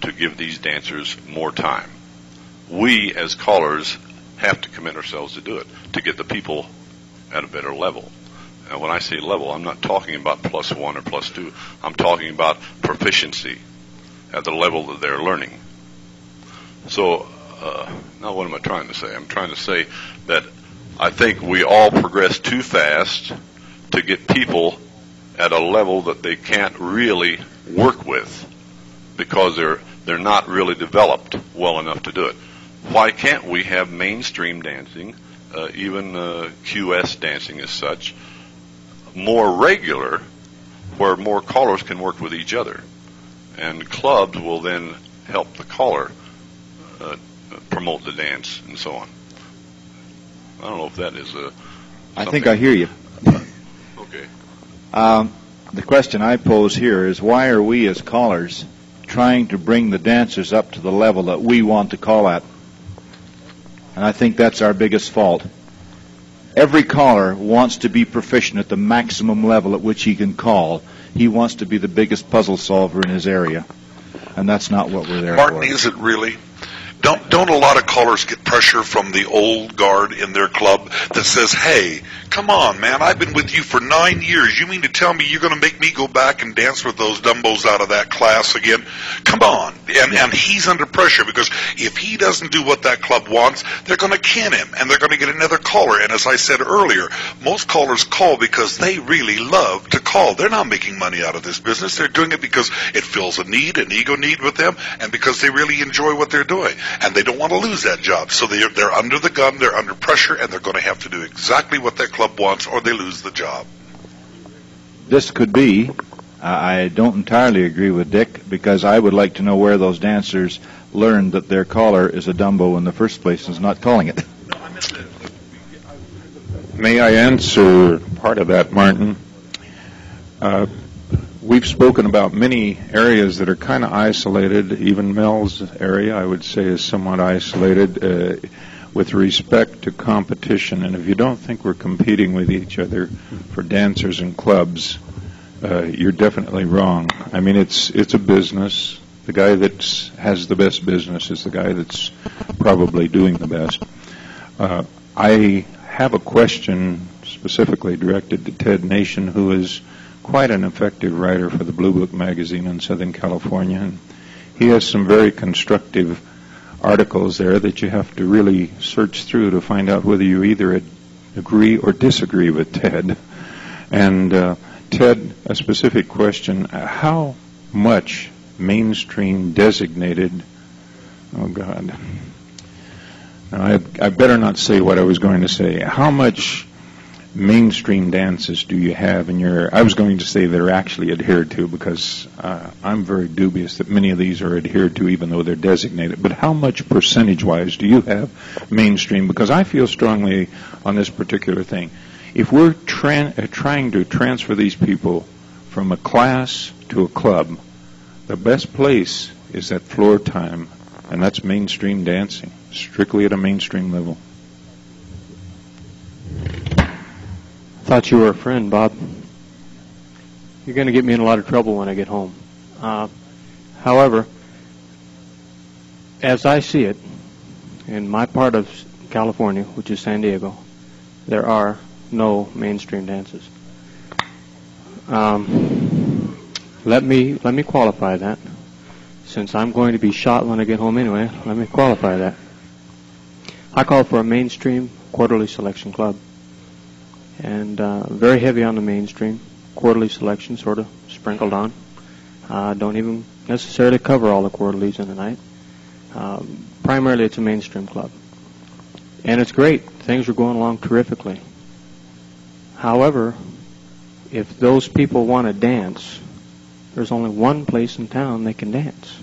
Speaker 15: to give these dancers more time. We, as callers, have to commit ourselves to do it, to get the people at a better level. And when I say level, I'm not talking about +1 or +2. I'm talking about proficiency at the level that they're learning. So, now what am I trying to say? I'm trying to say that I think we all progress too fast to get people at a level that they can't really work with because they're not really developed well enough to do it. Why can't we have mainstream dancing, even QS dancing as such, more regular, where more callers can work with each other? And clubs will then help the caller promote the dance and so on. I don't know if that is a.
Speaker 1: I think I hear you.
Speaker 15: Okay.
Speaker 1: The question I pose here is, why are we as callers trying to bring the dancers up to the level that we want to call at? And I think that's our biggest fault. Every caller wants to be proficient at the maximum level at which he can call. He wants to be the biggest puzzle solver in his area. And that's not what we're there
Speaker 2: Martin,
Speaker 1: for.
Speaker 2: is it really? Don't a lot of callers get pressure from the old guard in their club that says, hey, come on, man, I've been with you for 9 years. You mean to tell me you're going to make me go back and dance with those dumbos out of that class again? Come on. And he's under pressure because if he doesn't do what that club wants, they're going to can him and they're going to get another caller. And as I said earlier, most callers call because they really love to call. They're not making money out of this business. They're doing it because it fills a need, an ego need with them, and because they really enjoy what they're doing. And they don't want to lose that job. So they're under the gun, they're under pressure, and they're going to have to do exactly what that club wants or they lose the job.
Speaker 1: This could be. I don't entirely agree with Dick, because I would like to know where those dancers learned that their caller is a Dumbo in the first place and is not calling it.
Speaker 3: May I answer part of that, Martin? We've spoken about many areas that are kind of isolated. Even Mel's area, I would say, is somewhat isolated with respect to competition. And if you don't think we're competing with each other for dancers and clubs, you're definitely wrong. I mean, it's a business. The guy that has the best business is the guy that's probably doing the best. I have a question specifically directed to Ted Nation, who is quite an effective writer for the Blue Book magazine in Southern California. And he has some very constructive articles there that you have to really search through to find out whether you either agree or disagree with Ted. And Ted, a specific question: how much mainstream designated, oh God, now I better not say what I was going to say. How much mainstream dances do you have in your, I was going to say they're actually adhered to, because I'm very dubious that many of these are adhered to even though they're designated, but how much percentage-wise do you have mainstream? Because I feel strongly on this particular thing. If we're trying to transfer these people from a class to a club, the best place is at floor time, and that's mainstream dancing, strictly at a mainstream level.
Speaker 13: Thought you were a friend, Bob. You're going to get me in a lot of trouble when I get home. However, as I see it, in my part of California, which is San Diego, there are no mainstream dances. Let me qualify that. Since I'm going to be shot when I get home anyway, let me qualify that. I call for a mainstream quarterly selection club. And very heavy on the mainstream, quarterly selection sort of sprinkled on. Don't even necessarily cover all the quarterlies in the night. Primarily it's a mainstream club. And it's great. Things are going along terrifically. However, if those people want to dance, there's only one place in town they can dance.